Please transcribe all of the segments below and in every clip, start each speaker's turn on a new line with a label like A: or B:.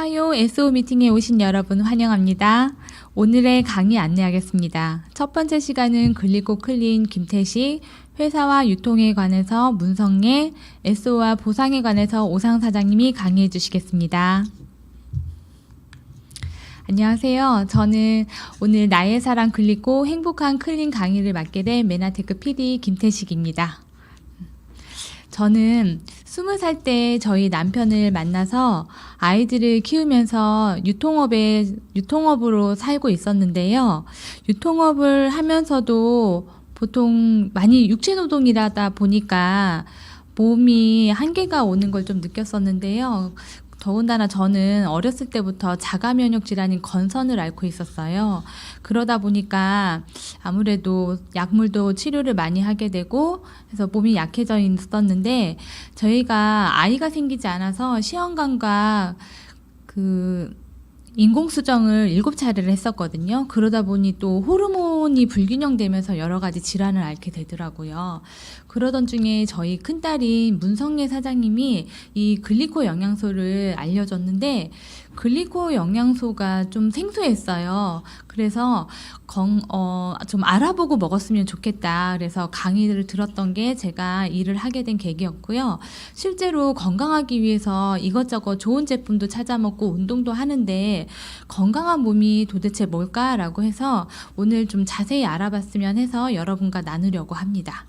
A: 화요 SO 미팅에 오신 여러분 환영합니다. 오늘의 강의 안내하겠습니다. 첫 번째 시간은 글리코 클린 김태식, 회사와 유통에 관해서 문성예, SO와 보상에 관해서 오상 사장님이 강의해 주시겠습니다. 안녕하세요. 저는 오늘 나의 사랑 글리코 행복한 클린 강의를 맡게 된 메나테크 PD 김태식입니다. 저는 20살 때 저희 남편을 만나서 아이들을 키우면서 유통업으로 살고 있었는데요. 유통업을 하면서도 보통 많이 육체노동이라다 보니까 몸이 한계가 오는 걸 좀 느꼈었는데요. 더군다나 저는 어렸을 때부터 자가면역 질환인 건선을 앓고 있었어요. 그러다 보니까 아무래도 약물도 치료를 많이 하게 되고 해서 몸이 약해져 있었는데 저희가 아이가 생기지 않아서 시험관과 인공수정을 7차례를 했었거든요. 그러다 보니 또 호르몬이 불균형되면서 여러 가지 질환을 앓게 되더라고요. 그러던 중에 저희 큰딸인 문성예 사장님이 이 글리코 영양소를 알려줬는데 글리코 영양소가 좀 생소했어요. 그래서 좀 알아보고 먹었으면 좋겠다. 그래서 강의를 들었던 게 제가 일을 하게 된 계기였고요. 실제로 건강하기 위해서 이것저것 좋은 제품도 찾아 먹고 운동도 하는데 건강한 몸이 도대체 뭘까라고 해서 오늘 좀 자세히 알아봤으면 해서 여러분과 나누려고 합니다.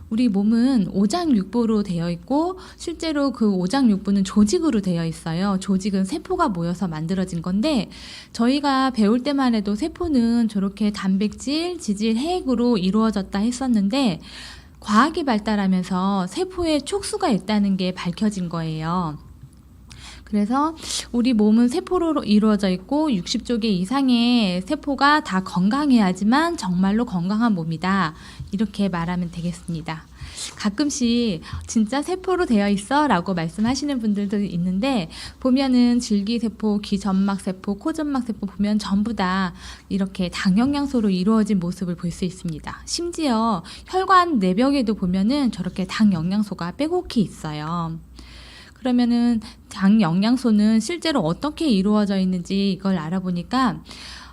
A: 우리 몸은 오장육부로 되어 있고 실제로 그 오장육부는 조직으로 되어 있어요. 조직은 세포가 모여서 만들어진 건데 저희가 배울 때만 해도 세포는 저렇게 단백질, 지질, 핵으로 이루어졌다 했었는데 과학이 발달하면서 세포에 촉수가 있다는 게 밝혀진 거예요. 그래서 우리 몸은 세포로 이루어져 있고 60조 개 이상의 세포가 다 건강해야지만 정말로 건강한 몸이다. 이렇게 말하면 되겠습니다. 가끔씩 진짜 세포로 되어 있어? 라고 말씀하시는 분들도 있는데 보면은 줄기세포, 귀점막세포, 코점막세포 보면 전부 다 이렇게 당영양소로 이루어진 모습을 볼 수 있습니다. 심지어 혈관 내벽에도 보면은 저렇게 당영양소가 빼곡히 있어요. 그러면은 당 영양소는 실제로 어떻게 이루어져 있는지 이걸 알아보니까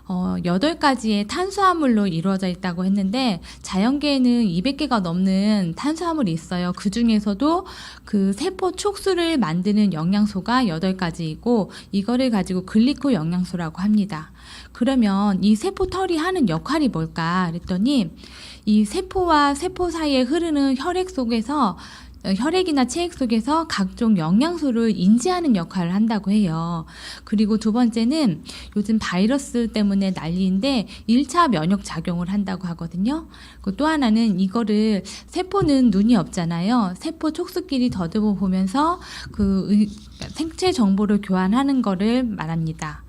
A: 8가지의 탄수화물로 이루어져 있다고 했는데 자연계에는 200개가 넘는 탄수화물이 있어요. 그 중에서도 그 세포 촉수를 만드는 영양소가 8가지이고 이거를 가지고 글리코 영양소라고 합니다. 그러면 이 세포털이 하는 역할이 뭘까 그랬더니 이 세포와 세포 사이에 흐르는 혈액이나 체액 속에서 각종 영양소를 인지하는 역할을 한다고 해요. 그리고 두 번째는 요즘 바이러스 때문에 난리인데 1차 면역 작용을 한다고 하거든요. 또 하나는 이거를 세포는 눈이 없잖아요. 세포 촉수끼리 더듬어 보면서 생체 정보를 교환하는 거를 말합니다.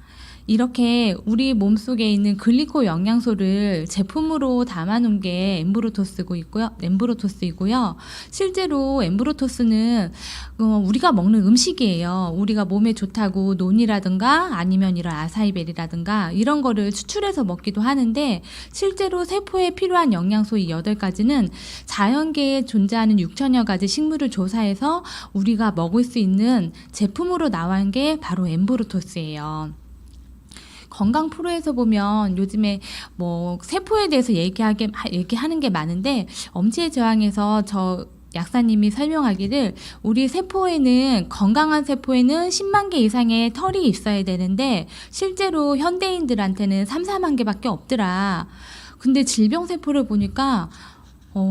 A: 이렇게 우리 몸속에 있는 글리코 영양소를 제품으로 담아놓은 게 엠브로토스이고요. 실제로 엠브로토스는 우리가 먹는 음식이에요. 우리가 몸에 좋다고 논이라든가 아니면 이런 아사이베리라든가 이런 거를 추출해서 먹기도 하는데 실제로 세포에 필요한 영양소 이 8가지는 자연계에 존재하는 6천여 가지 식물을 조사해서 우리가 먹을 수 있는 제품으로 나온 게 바로 엠브로토스예요. 건강 프로에서 보면 요즘에 세포에 대해서 얘기하는 게 많은데 엄지의 저항에서 저 약사님이 설명하기를 우리 건강한 세포에는 10만 개 이상의 털이 있어야 되는데 실제로 현대인들한테는 3, 4만 개밖에 없더라. 근데 질병 세포를 보니까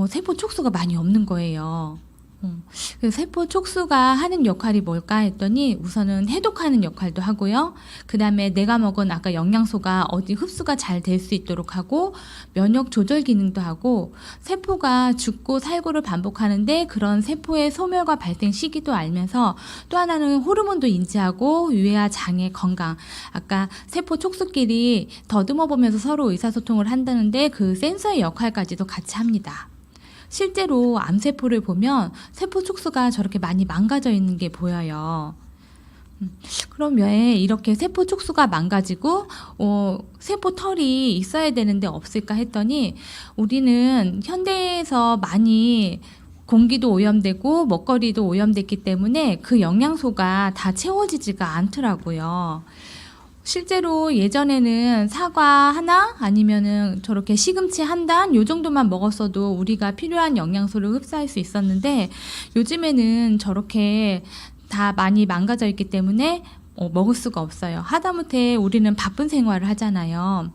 A: 세포 촉수가 많이 없는 거예요. 세포 촉수가 하는 역할이 뭘까 했더니 우선은 해독하는 역할도 하고요. 그 다음에 내가 먹은 아까 영양소가 어디 흡수가 잘 될 수 있도록 하고 면역 조절 기능도 하고 세포가 죽고 살고를 반복하는데 그런 세포의 소멸과 발생 시기도 알면서 또 하나는 호르몬도 인지하고 위와 장의 건강 아까 세포 촉수끼리 더듬어 보면서 서로 의사소통을 한다는데 그 센서의 역할까지도 같이 합니다. 실제로 암세포를 보면 세포 촉수가 저렇게 많이 망가져 있는 게 보여요. 그럼 왜 이렇게 세포 촉수가 망가지고 세포 털이 있어야 되는데 없을까 했더니 우리는 현대에서 많이 공기도 오염되고 먹거리도 오염됐기 때문에 그 영양소가 다 채워지지가 않더라고요. 실제로 예전에는 사과 하나 아니면은 저렇게 시금치 한 단 요 정도만 먹었어도 우리가 필요한 영양소를 흡수할 수 있었는데 요즘에는 저렇게 다 많이 망가져 있기 때문에 먹을 수가 없어요. 하다못해 우리는 바쁜 생활을 하잖아요.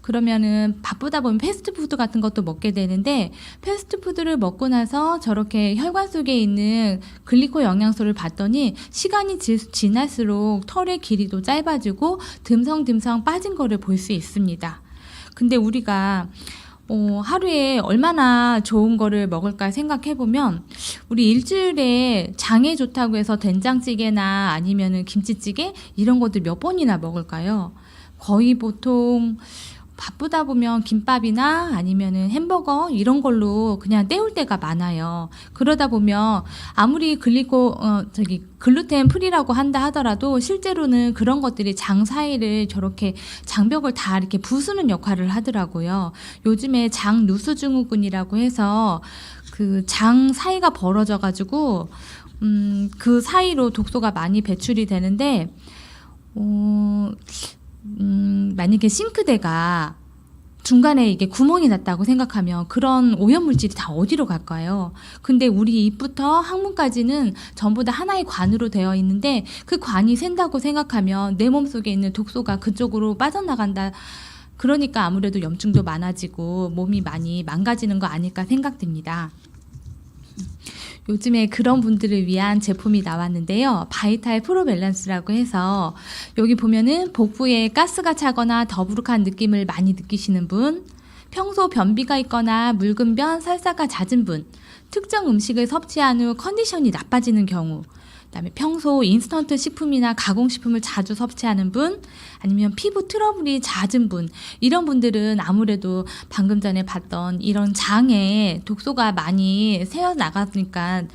A: 그러면은 바쁘다 보면 패스트푸드 같은 것도 먹게 되는데 패스트푸드를 먹고 나서 저렇게 혈관 속에 있는 글리코 영양소를 봤더니 시간이 지날수록 털의 길이도 짧아지고 듬성듬성 빠진 거를 볼 수 있습니다. 근데 우리가 하루에 얼마나 좋은 거를 먹을까 생각해보면 우리 일주일에 장에 좋다고 해서 된장찌개나 아니면은 김치찌개 이런 것들 몇 번이나 먹을까요? 거의 보통 바쁘다 보면 김밥이나 아니면은 햄버거 이런 걸로 그냥 때울 때가 많아요. 그러다 보면 아무리 글루텐 프리라고 한다 하더라도 실제로는 그런 것들이 장 사이를 저렇게 장벽을 다 이렇게 부수는 역할을 하더라고요. 요즘에 장 누수 증후군이라고 해서 그 장 사이가 벌어져 가지고 그 사이로 독소가 많이 배출이 되는데 만약에 싱크대가 중간에 이게 구멍이 났다고 생각하면 그런 오염물질이 다 어디로 갈까요? 근데 우리 입부터 항문까지는 전부 다 하나의 관으로 되어 있는데 그 관이 샌다고 생각하면 내 몸속에 있는 독소가 그쪽으로 빠져나간다. 그러니까 아무래도 염증도 많아지고 몸이 많이 망가지는 거 아닐까 생각됩니다. 요즘에 그런 분들을 위한 제품이 나왔는데요. 바이탈 프로 밸런스라고 해서 여기 보면은 복부에 가스가 차거나 더부룩한 느낌을 많이 느끼시는 분, 평소 변비가 있거나 묽은 변, 설사가 잦은 분, 특정 음식을 섭취한 후 컨디션이 나빠지는 경우, 그다음에 평소 인스턴트 식품이나 가공식품을 자주 섭취하는 분, 아니면 피부 트러블이 잦은 분, 이런 분들은 아무래도 방금 전에 봤던 이런 장에 독소가 많이 새어나가니까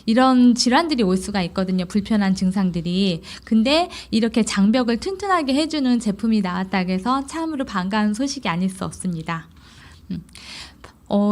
A: 이런 질환들이 올 수가 있거든요. 불편한 증상들이. 근데 이렇게 장벽을 튼튼하게 해주는 제품이 나왔다고 해서 참으로 반가운 소식이 아닐 수 없습니다.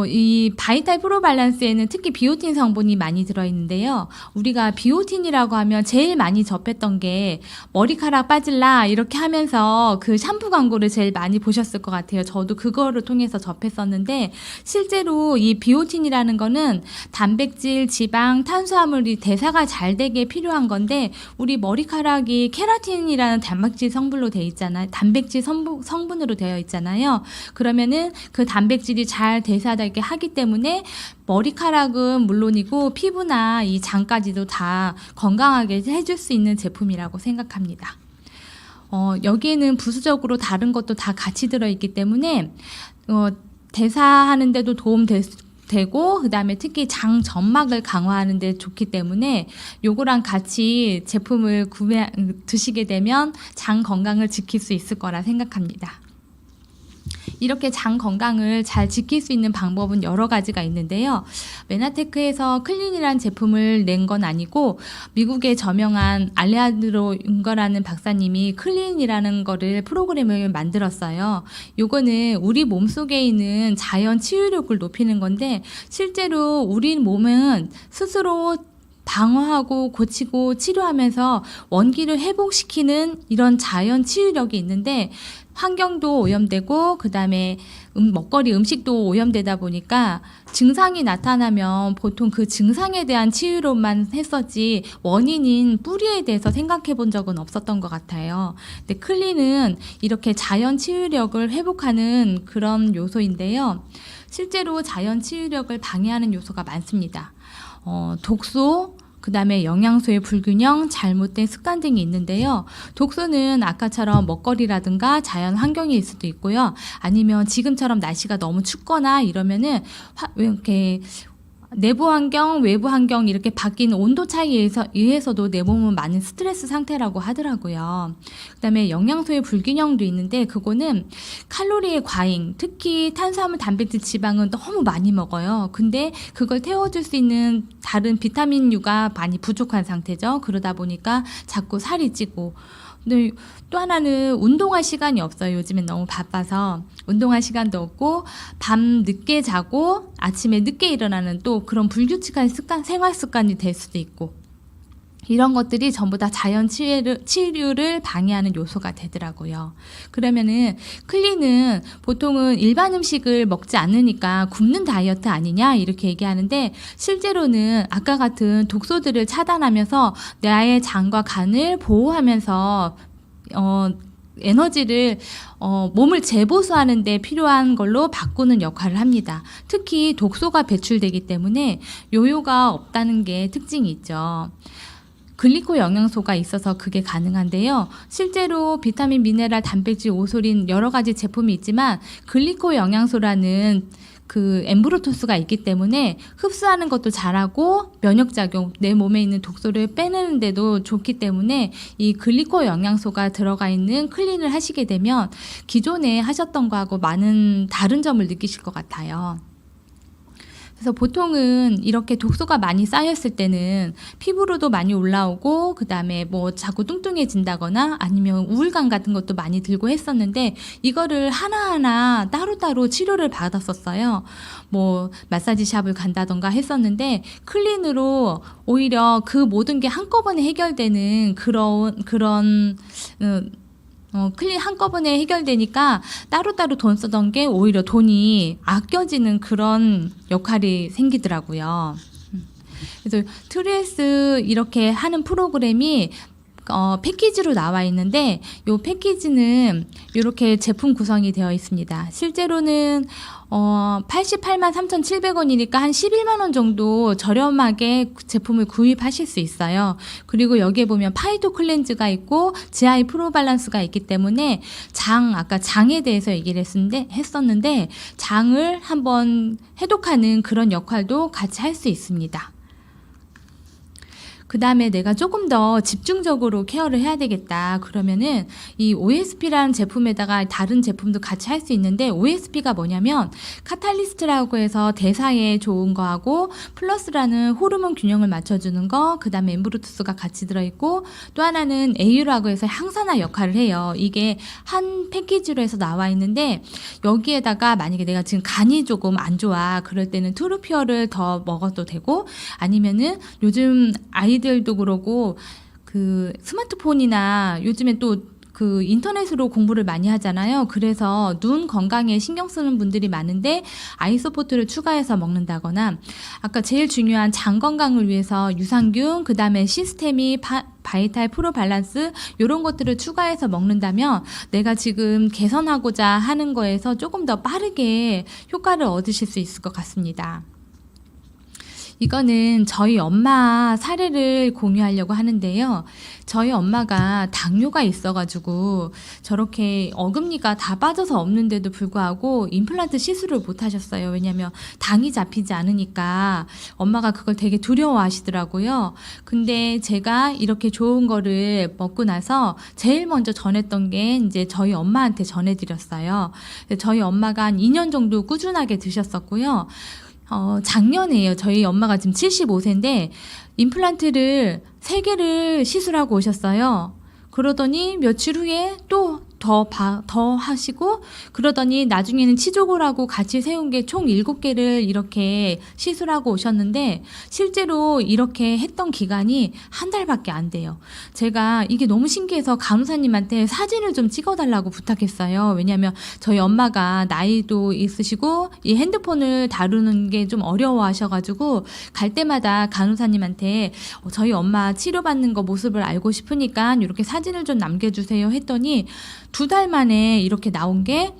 A: 이 바이탈 프로 밸런스에는 특히 비오틴 성분이 많이 들어있는데요. 우리가 비오틴이라고 하면 제일 많이 접했던 게 머리카락 빠질라 이렇게 하면서 그 샴푸 광고를 제일 많이 보셨을 것 같아요. 저도 그거를 통해서 접했었는데 실제로 이 비오틴이라는 거는 단백질, 지방, 탄수화물이 대사가 잘 되게 필요한 건데 우리 머리카락이 케라틴이라는 단백질 성분으로 되어 있잖아요. 단백질 성분으로 되어 있잖아요. 그러면은 그 단백질이 잘 대사되게 하기 때문에 머리카락은 물론이고 피부나 이 장까지도 다 건강하게 해줄 수 있는 제품이라고 생각합니다. 여기에는 부수적으로 다른 것도 다 같이 들어있기 때문에 대사하는 데도 되고 그다음에 특히 장 점막을 강화하는 데 좋기 때문에 요거랑 같이 제품을 드시게 되면 장 건강을 지킬 수 있을 거라 생각합니다. 이렇게 장 건강을 잘 지킬 수 있는 방법은 여러 가지가 있는데요. 메나테크에서 클린이라는 제품을 낸 건 아니고 미국의 저명한 알레한드로 융거라는 박사님이 클린이라는 거를 프로그램을 만들었어요. 요거는 우리 몸속에 있는 자연 치유력을 높이는 건데 실제로 우리 몸은 스스로 방어하고 고치고 치료하면서 원기를 회복시키는 이런 자연 치유력이 있는데 환경도 오염되고 그다음에 먹거리 음식도 오염되다 보니까 증상이 나타나면 보통 그 증상에 대한 치유로만 했었지 원인인 뿌리에 대해서 생각해 본 적은 없었던 것 같아요. 근데 클린은 이렇게 자연 치유력을 회복하는 그런 요소인데요. 실제로 자연 치유력을 방해하는 요소가 많습니다. 독소, 그 다음에 영양소의 불균형, 잘못된 습관 등이 있는데요. 독소는 아까처럼 먹거리라든가 자연 환경일 수도 있고요. 아니면 지금처럼 날씨가 너무 춥거나 이러면은 이렇게 내부 환경, 외부 환경 이렇게 바뀐 온도 차이에 의해서도 내 몸은 많은 스트레스 상태라고 하더라고요. 그다음에 영양소의 불균형도 있는데 그거는 칼로리의 과잉, 특히 탄수화물, 단백질, 지방은 너무 많이 먹어요. 근데 그걸 태워줄 수 있는 다른 비타민류가 많이 부족한 상태죠. 그러다 보니까 자꾸 살이 찌고 근데 또 하나는 운동할 시간이 없어요. 요즘엔 너무 바빠서 운동할 시간도 없고 밤 늦게 자고 아침에 늦게 일어나는 또 그런 불규칙한 생활 습관이 될 수도 있고 이런 것들이 전부 다 자연 치유를 방해하는 요소가 되더라고요. 그러면은 클린은 보통은 일반 음식을 먹지 않으니까 굶는 다이어트 아니냐 이렇게 얘기하는데 실제로는 아까 같은 독소들을 차단하면서 나의 장과 간을 보호하면서 에너지를 몸을 재보수하는 데 필요한 걸로 바꾸는 역할을 합니다. 특히 독소가 배출되기 때문에 요요가 없다는 게 특징이 있죠. 글리코 영양소가 있어서 그게 가능한데요. 실제로 비타민, 미네랄, 단백질, 오솔인 여러 가지 제품이 있지만 글리코 영양소라는 그 엠브로토스가 있기 때문에 흡수하는 것도 잘하고 면역작용, 내 몸에 있는 독소를 빼내는 데도 좋기 때문에 이 글리코 영양소가 들어가 있는 클린을 하시게 되면 기존에 하셨던 거하고 많은 다른 점을 느끼실 것 같아요. 그래서 보통은 이렇게 독소가 많이 쌓였을 때는 피부로도 많이 올라오고 그다음에 뭐 자꾸 뚱뚱해진다거나 아니면 우울감 같은 것도 많이 들고 했었는데 이거를 하나하나 따로따로 치료를 받았었어요. 뭐 마사지 샵을 간다던가 했었는데 클린으로 오히려 그 모든 게 한꺼번에 해결되는 그런 클린 한꺼번에 해결되니까 따로따로 돈 쓰던 게 오히려 돈이 아껴지는 그런 역할이 생기더라고요. 그래서 트루에스 이렇게 하는 프로그램이 패키지로 나와 있는데 이 패키지는 이렇게 제품 구성이 되어 있습니다. 실제로는 88만 3,700원이니까 한 11만 원 정도 저렴하게 제품을 구입하실 수 있어요. 그리고 여기에 보면 파이토 클렌즈가 있고 GI 프로 밸런스가 있기 때문에 아까 장에 대해서 얘기를 했었는데 장을 한번 해독하는 그런 역할도 같이 할 수 있습니다. 그 다음에 내가 조금 더 집중적으로 케어를 해야 되겠다. 그러면은 이 OSP라는 제품에다가 다른 제품도 같이 할 수 있는데 OSP가 뭐냐면 카탈리스트라고 해서 대사에 좋은 거하고 플러스라는 호르몬 균형을 맞춰주는 거, 그 다음에 엠브로투스가 같이 들어있고 또 하나는 AU라고 해서 항산화 역할을 해요. 이게 한 패키지로 해서 나와 있는데 여기에다가 만약에 내가 지금 간이 조금 안 좋아. 그럴 때는 트루피어를 더 먹어도 되고 아니면은 요즘 아이들도 그러고 그 스마트폰이나 요즘에 또 그 인터넷으로 공부를 많이 하잖아요. 그래서 눈 건강에 신경 쓰는 분들이 많은데 아이소포트를 추가해서 먹는다거나 아까 제일 중요한 장 건강을 위해서 유산균, 그 다음에 시스테미, 바이탈 프로 밸런스 이런 것들을 추가해서 먹는다면 내가 지금 개선하고자 하는 거에서 조금 더 빠르게 효과를 얻으실 수 있을 것 같습니다. 이거는 저희 엄마 사례를 공유하려고 하는데요. 저희 엄마가 당뇨가 있어가지고 저렇게 어금니가 다 빠져서 없는데도 불구하고 임플란트 시술을 못 하셨어요. 왜냐하면 당이 잡히지 않으니까 엄마가 그걸 되게 두려워하시더라고요. 근데 제가 이렇게 좋은 거를 먹고 나서 제일 먼저 전했던 게 이제 저희 엄마한테 전해드렸어요. 저희 엄마가 한 2년 정도 꾸준하게 드셨었고요. 작년에요. 저희 엄마가 지금 75세인데 임플란트를 3개를 시술하고 오셨어요. 그러더니 며칠 후에 또 더 하시고 그러더니 나중에는 치조골하고 같이 세운 게 총 7개를 이렇게 시술하고 오셨는데 실제로 이렇게 했던 기간이 한 달밖에 안 돼요. 제가 이게 너무 신기해서 간호사님한테 사진을 좀 찍어달라고 부탁했어요. 왜냐하면 저희 엄마가 나이도 있으시고 이 핸드폰을 다루는 게 좀 어려워하셔가지고 갈 때마다 간호사님한테 저희 엄마 치료받는 거 모습을 알고 싶으니까 이렇게 사진을 좀 남겨주세요 했더니 2달 만에 이렇게 나온 게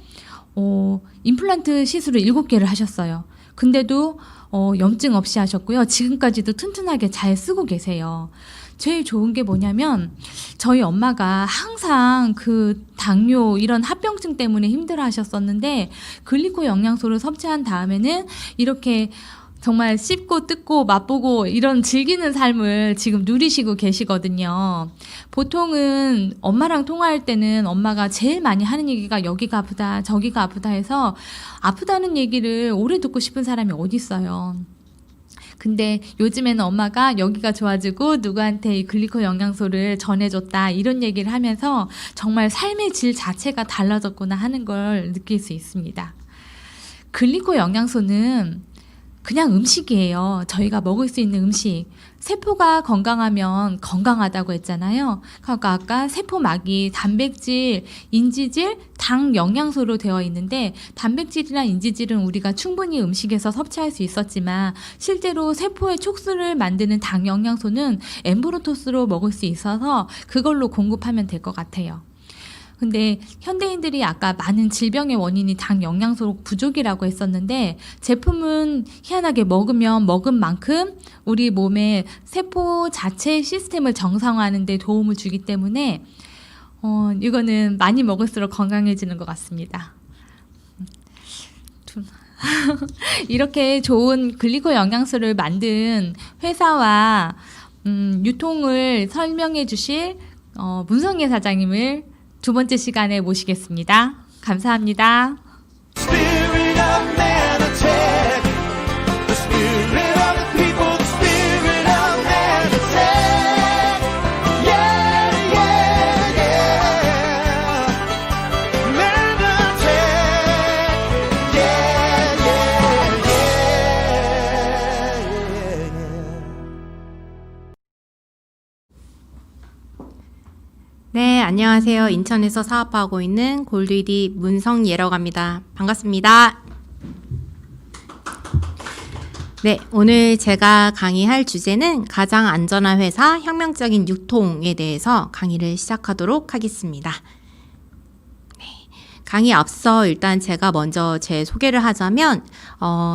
A: 임플란트 시술을 7개를 하셨어요. 근데도 염증 없이 하셨고요. 지금까지도 튼튼하게 잘 쓰고 계세요. 제일 좋은 게 뭐냐면 저희 엄마가 항상 그 당뇨 이런 합병증 때문에 힘들어 하셨었는데 글리코 영양소를 섭취한 다음에는 이렇게 정말 씹고 뜯고 맛보고 이런 즐기는 삶을 지금 누리시고 계시거든요. 보통은 엄마랑 통화할 때는 엄마가 제일 많이 하는 얘기가 여기가 아프다 저기가 아프다 해서 아프다는 얘기를 오래 듣고 싶은 사람이 어디 있어요. 근데 요즘에는 엄마가 여기가 좋아지고 누구한테 이 글리코 영양소를 전해줬다 이런 얘기를 하면서 정말 삶의 질 자체가 달라졌구나 하는 걸 느낄 수 있습니다. 글리코 영양소는 그냥 음식이에요. 저희가 먹을 수 있는 음식. 세포가 건강하면 건강하다고 했잖아요. 그러니까 아까 세포막이 단백질, 인지질, 당 영양소로 되어 있는데 단백질이나 인지질은 우리가 충분히 음식에서 섭취할 수 있었지만 실제로 세포의 촉수를 만드는 당 영양소는 엠브로토스로 먹을 수 있어서 그걸로 공급하면 될 것 같아요. 근데 현대인들이 아까 많은 질병의 원인이 당 영양소 부족이라고 했었는데 제품은 희한하게 먹으면 먹은 만큼 우리 몸의 세포 자체의 시스템을 정상화하는 데 도움을 주기 때문에 이거는 많이 먹을수록 건강해지는 것 같습니다. 이렇게 좋은 글리코 영양소를 만든 회사와 유통을 설명해 주실 문성예 사장님을 두 번째 시간에 모시겠습니다. 감사합니다. Spirit of Manatech, the spirit of the people, the spirit of Manatech. Yeah, yeah, yeah. Manatech. Yeah, yeah, yeah.
B: 네, 안녕하세요. 인천에서 사업하고 있는 골드이디 문성예라고 합니다. 반갑습니다. 네, 오늘 제가 강의할 주제는 가장 안전한 회사, 혁명적인 유통에 대해서 강의를 시작하도록 하겠습니다. 네, 강의 앞서 일단 제가 먼저 제 소개를 하자면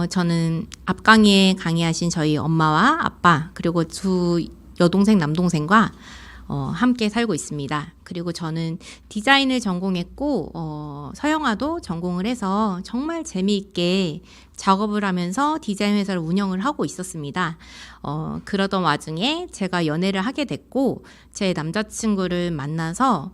B: 저는 앞 강의에 강의하신 저희 엄마와 아빠 그리고 두 여동생, 남동생과 함께 살고 있습니다. 그리고 저는 디자인을 전공했고 서영화도 전공을 해서 정말 재미있게 작업을 하면서 디자인 회사를 운영을 하고 있었습니다. 그러던 와중에 제가 연애를 하게 됐고 제 남자친구를 만나서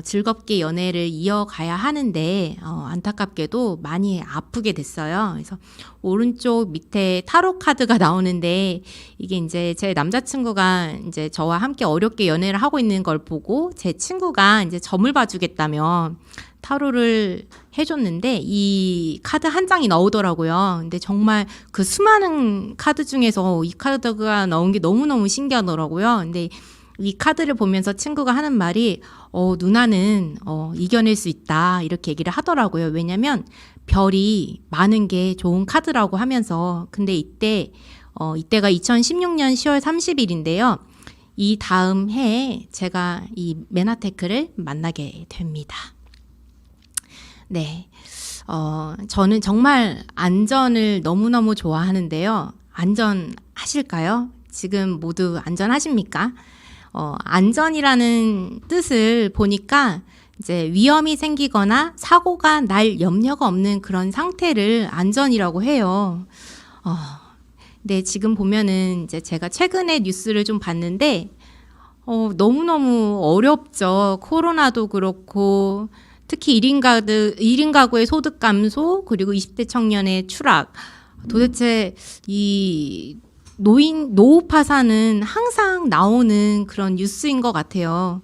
B: 즐겁게 연애를 이어가야 하는데 안타깝게도 많이 아프게 됐어요. 그래서 오른쪽 밑에 타로 카드가 나오는데 이게 이제 제 남자친구가 이제 저와 함께 어렵게 연애를 하고 있는 걸 보고 제 친구가 이제 점을 봐주겠다며 타로를 해줬는데 이 카드 한 장이 나오더라고요. 근데 정말 그 수많은 카드 중에서 이 카드가 나온 게 너무너무 신기하더라고요. 근데 이 카드를 보면서 친구가 하는 말이 누나는 이겨낼 수 있다 이렇게 얘기를 하더라고요. 왜냐면 별이 많은 게 좋은 카드라고 하면서 근데 이때가 2016년 10월 30일인데요. 이 다음 해에 제가 이 메나테크를 만나게 됩니다. 네, 저는 정말 안전을 너무너무 좋아하는데요. 안전하실까요? 지금 모두 안전하십니까? 안전이라는 뜻을 보니까 이제 위험이 생기거나 사고가 날 염려가 없는 그런 상태를 안전이라고 해요. 네, 지금 보면은 이제 제가 최근에 뉴스를 좀 봤는데, 너무너무 어렵죠. 코로나도 그렇고, 특히 1인 가구의 소득 감소, 그리고 20대 청년의 추락. 도대체 이 노후 파산은 항상 나오는 그런 뉴스인 것 같아요.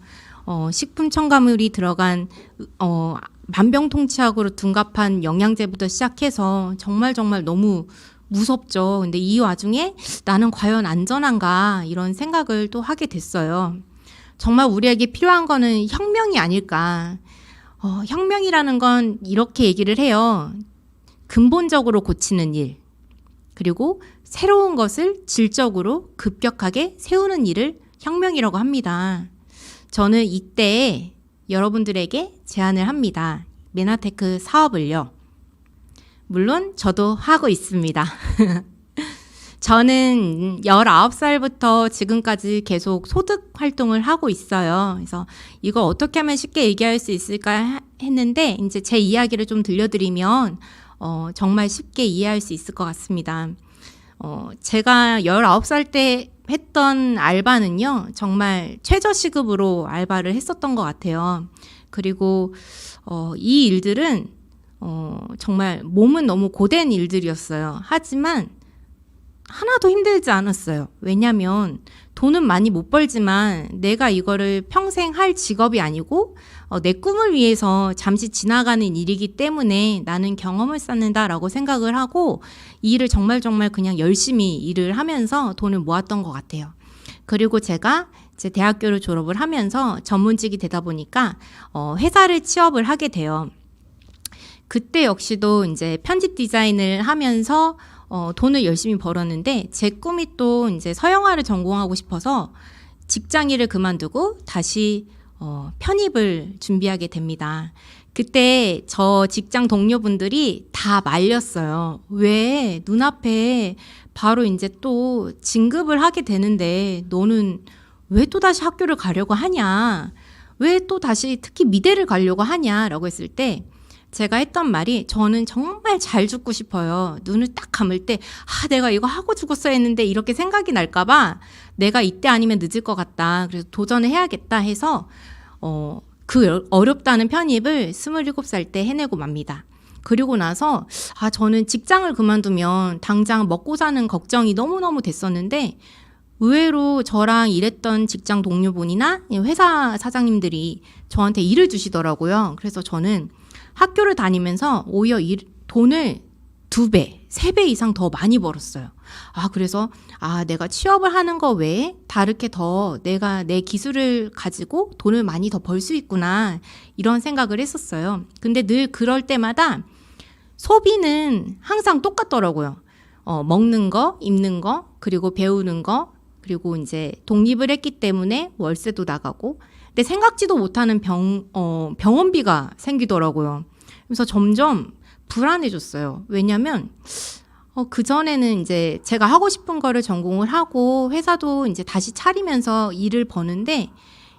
B: 식품 첨가물이 들어간 만병통치약으로 둔갑한 영양제부터 시작해서 정말 너무 무섭죠. 근데 이 와중에 나는 과연 안전한가 이런 생각을 또 하게 됐어요. 정말 우리에게 필요한 거는 혁명이 아닐까. 혁명이라는 건 이렇게 얘기를 해요. 근본적으로 고치는 일, 그리고 새로운 것을 질적으로 급격하게 세우는 일을 혁명이라고 합니다. 저는 이때 여러분들에게 제안을 합니다. 메나테크 사업을요. 물론 저도 하고 있습니다. 저는 19살부터 지금까지 계속 소득 활동을 하고 있어요. 그래서 이걸 어떻게 하면 쉽게 얘기할 수 있을까 했는데 이제 제 이야기를 좀 들려드리면 정말 쉽게 이해할 수 있을 것 같습니다. 제가 19살 때 했던 알바는요, 정말 최저시급으로 알바를 했었던 것 같아요. 그리고 이 일들은 정말 몸은 너무 고된 일들이었어요. 하지만 하나도 힘들지 않았어요. 왜냐면 돈은 많이 못 벌지만 내가 이거를 평생 할 직업이 아니고 내 꿈을 위해서 잠시 지나가는 일이기 때문에 나는 경험을 쌓는다라고 생각을 하고 이 일을 정말 그냥 열심히 일을 하면서 돈을 모았던 것 같아요. 그리고 제가 이제 대학교를 졸업을 하면서 전문직이 되다 보니까 회사를 취업을 하게 돼요. 그때 역시도 이제 편집 디자인을 하면서 돈을 열심히 벌었는데 제 꿈이 또 이제 서영화를 전공하고 싶어서 직장 일을 그만두고 다시 편입을 준비하게 됩니다. 그때 저 직장 동료분들이 다 말렸어요. 왜 눈앞에 바로 이제 또 진급을 하게 되는데 너는 왜 또 다시 학교를 가려고 하냐? 왜 또 다시 특히 미대를 가려고 하냐라고 했을 때 제가 했던 말이 저는 정말 잘 죽고 싶어요. 눈을 딱 감을 때 내가 이거 하고 죽었어야 했는데 이렇게 생각이 날까봐 내가 이때 아니면 늦을 것 같다. 그래서 도전을 해야겠다 해서 그 어렵다는 편입을 27살 때 해내고 맙니다. 그리고 나서 저는 직장을 그만두면 당장 먹고 사는 걱정이 너무너무 됐었는데 의외로 저랑 일했던 직장 동료분이나 회사 사장님들이 저한테 일을 주시더라고요. 그래서 저는 학교를 다니면서 오히려 돈을 2배, 3배 이상 더 많이 벌었어요. 그래서 내가 취업을 하는 거 외에 다르게 더 내가 내 기술을 가지고 돈을 많이 더 벌 수 있구나 이런 생각을 했었어요. 근데 늘 그럴 때마다 소비는 항상 똑같더라고요. 먹는 거, 입는 거, 그리고 배우는 거, 그리고 이제 독립을 했기 때문에 월세도 나가고 근데 생각지도 못하는 병원비가 생기더라고요. 그래서 점점 불안해졌어요. 왜냐면 그전에는 이제 제가 하고 싶은 거를 전공을 하고 회사도 이제 다시 차리면서 일을 버는데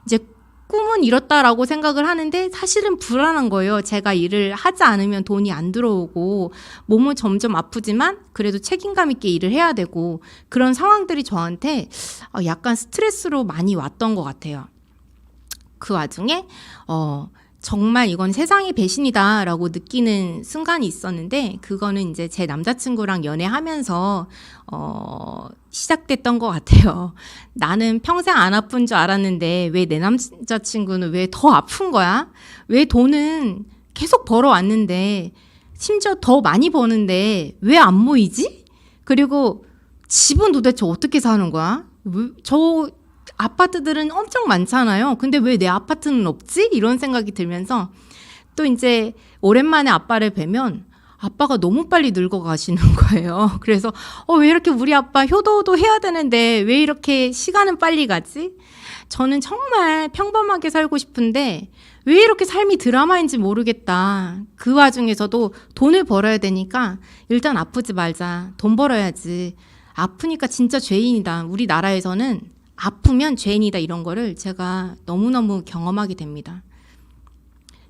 B: 이제 꿈은 이렇다라고 생각을 하는데 사실은 불안한 거예요. 제가 일을 하지 않으면 돈이 안 들어오고 몸은 점점 아프지만 그래도 책임감 있게 일을 해야 되고 그런 상황들이 저한테 약간 스트레스로 많이 왔던 것 같아요. 그 와중에 정말 이건 세상의 배신이다라고 느끼는 순간이 있었는데 그거는 이제 제 남자친구랑 연애하면서 시작됐던 것 같아요. 나는 평생 안 아픈 줄 알았는데 왜 내 남자친구는 왜 더 아픈 거야? 왜 돈은 계속 벌어왔는데 심지어 더 많이 버는데 왜 안 모이지? 그리고 집은 도대체 어떻게 사는 거야? 저 아파트들은 엄청 많잖아요. 근데 왜 내 아파트는 없지? 이런 생각이 들면서 또 이제 오랜만에 아빠를 뵈면 아빠가 너무 빨리 늙어가시는 거예요. 그래서 왜 이렇게 우리 아빠 효도도 해야 되는데 왜 이렇게 시간은 빨리 가지? 저는 정말 평범하게 살고 싶은데 왜 이렇게 삶이 드라마인지 모르겠다. 그 와중에서도 돈을 벌어야 되니까 일단 아프지 말자. 돈 벌어야지. 아프니까 진짜 죄인이다. 우리나라에서는 아프면 죄인이다 이런 거를 제가 너무너무 경험하게 됩니다.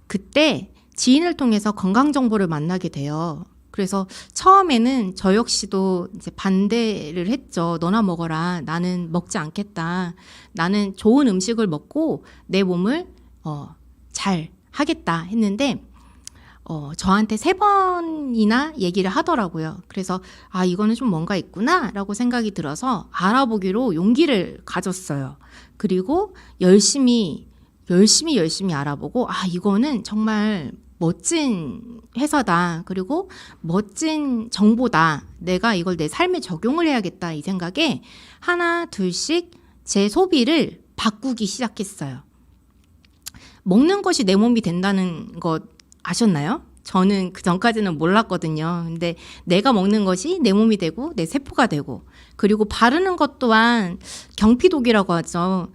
B: 그때 지인을 통해서 건강 정보를 만나게 돼요. 그래서 처음에는 저 역시도 이제 반대를 했죠. 너나 먹어라. 나는 먹지 않겠다. 나는 좋은 음식을 먹고 내 몸을 잘 하겠다 했는데 저한테 3번이나 얘기를 하더라고요. 그래서 이거는 좀 뭔가 있구나 라고 생각이 들어서 알아보기로 용기를 가졌어요. 그리고 열심히 알아보고 이거는 정말 멋진 회사다. 그리고 멋진 정보다. 내가 이걸 내 삶에 적용을 해야겠다. 이 생각에 하나 둘씩 제 소비를 바꾸기 시작했어요. 먹는 것이 내 몸이 된다는 것 아셨나요? 저는 그 전까지는 몰랐거든요. 근데 내가 먹는 것이 내 몸이 되고 내 세포가 되고 그리고 바르는 것 또한 경피독이라고 하죠.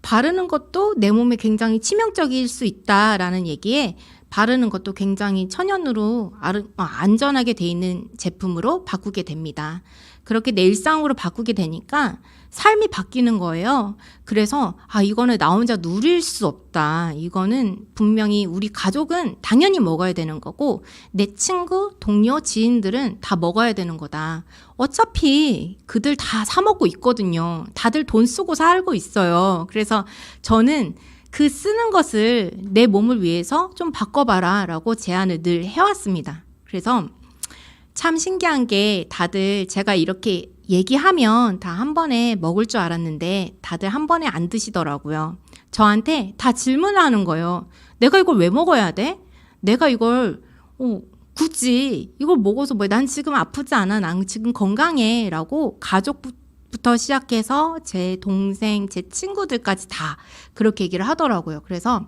B: 바르는 것도 내 몸에 굉장히 치명적일 수 있다라는 얘기에 바르는 것도 굉장히 천연으로 안전하게 돼 있는 제품으로 바꾸게 됩니다. 그렇게 내 일상으로 바꾸게 되니까 삶이 바뀌는 거예요. 그래서 이거는 나 혼자 누릴 수 없다. 이거는 분명히 우리 가족은 당연히 먹어야 되는 거고 내 친구, 동료, 지인들은 다 먹어야 되는 거다. 어차피 그들 다 사 먹고 있거든요. 다들 돈 쓰고 살고 있어요. 그래서 저는 그 쓰는 것을 내 몸을 위해서 좀 바꿔봐라 라고 제안을 늘 해왔습니다. 그래서 참 신기한 게 다들 제가 이렇게 얘기하면 다 한 번에 먹을 줄 알았는데 다들 한 번에 안 드시더라고요. 저한테 다 질문을 하는 거예요. 내가 이걸 왜 먹어야 돼? 내가 이걸 굳이 이걸 먹어서 뭐 난 지금 아프지 않아. 난 지금 건강해. 라고 가족부터 시작해서 제 동생, 제 친구들까지 다 그렇게 얘기를 하더라고요. 그래서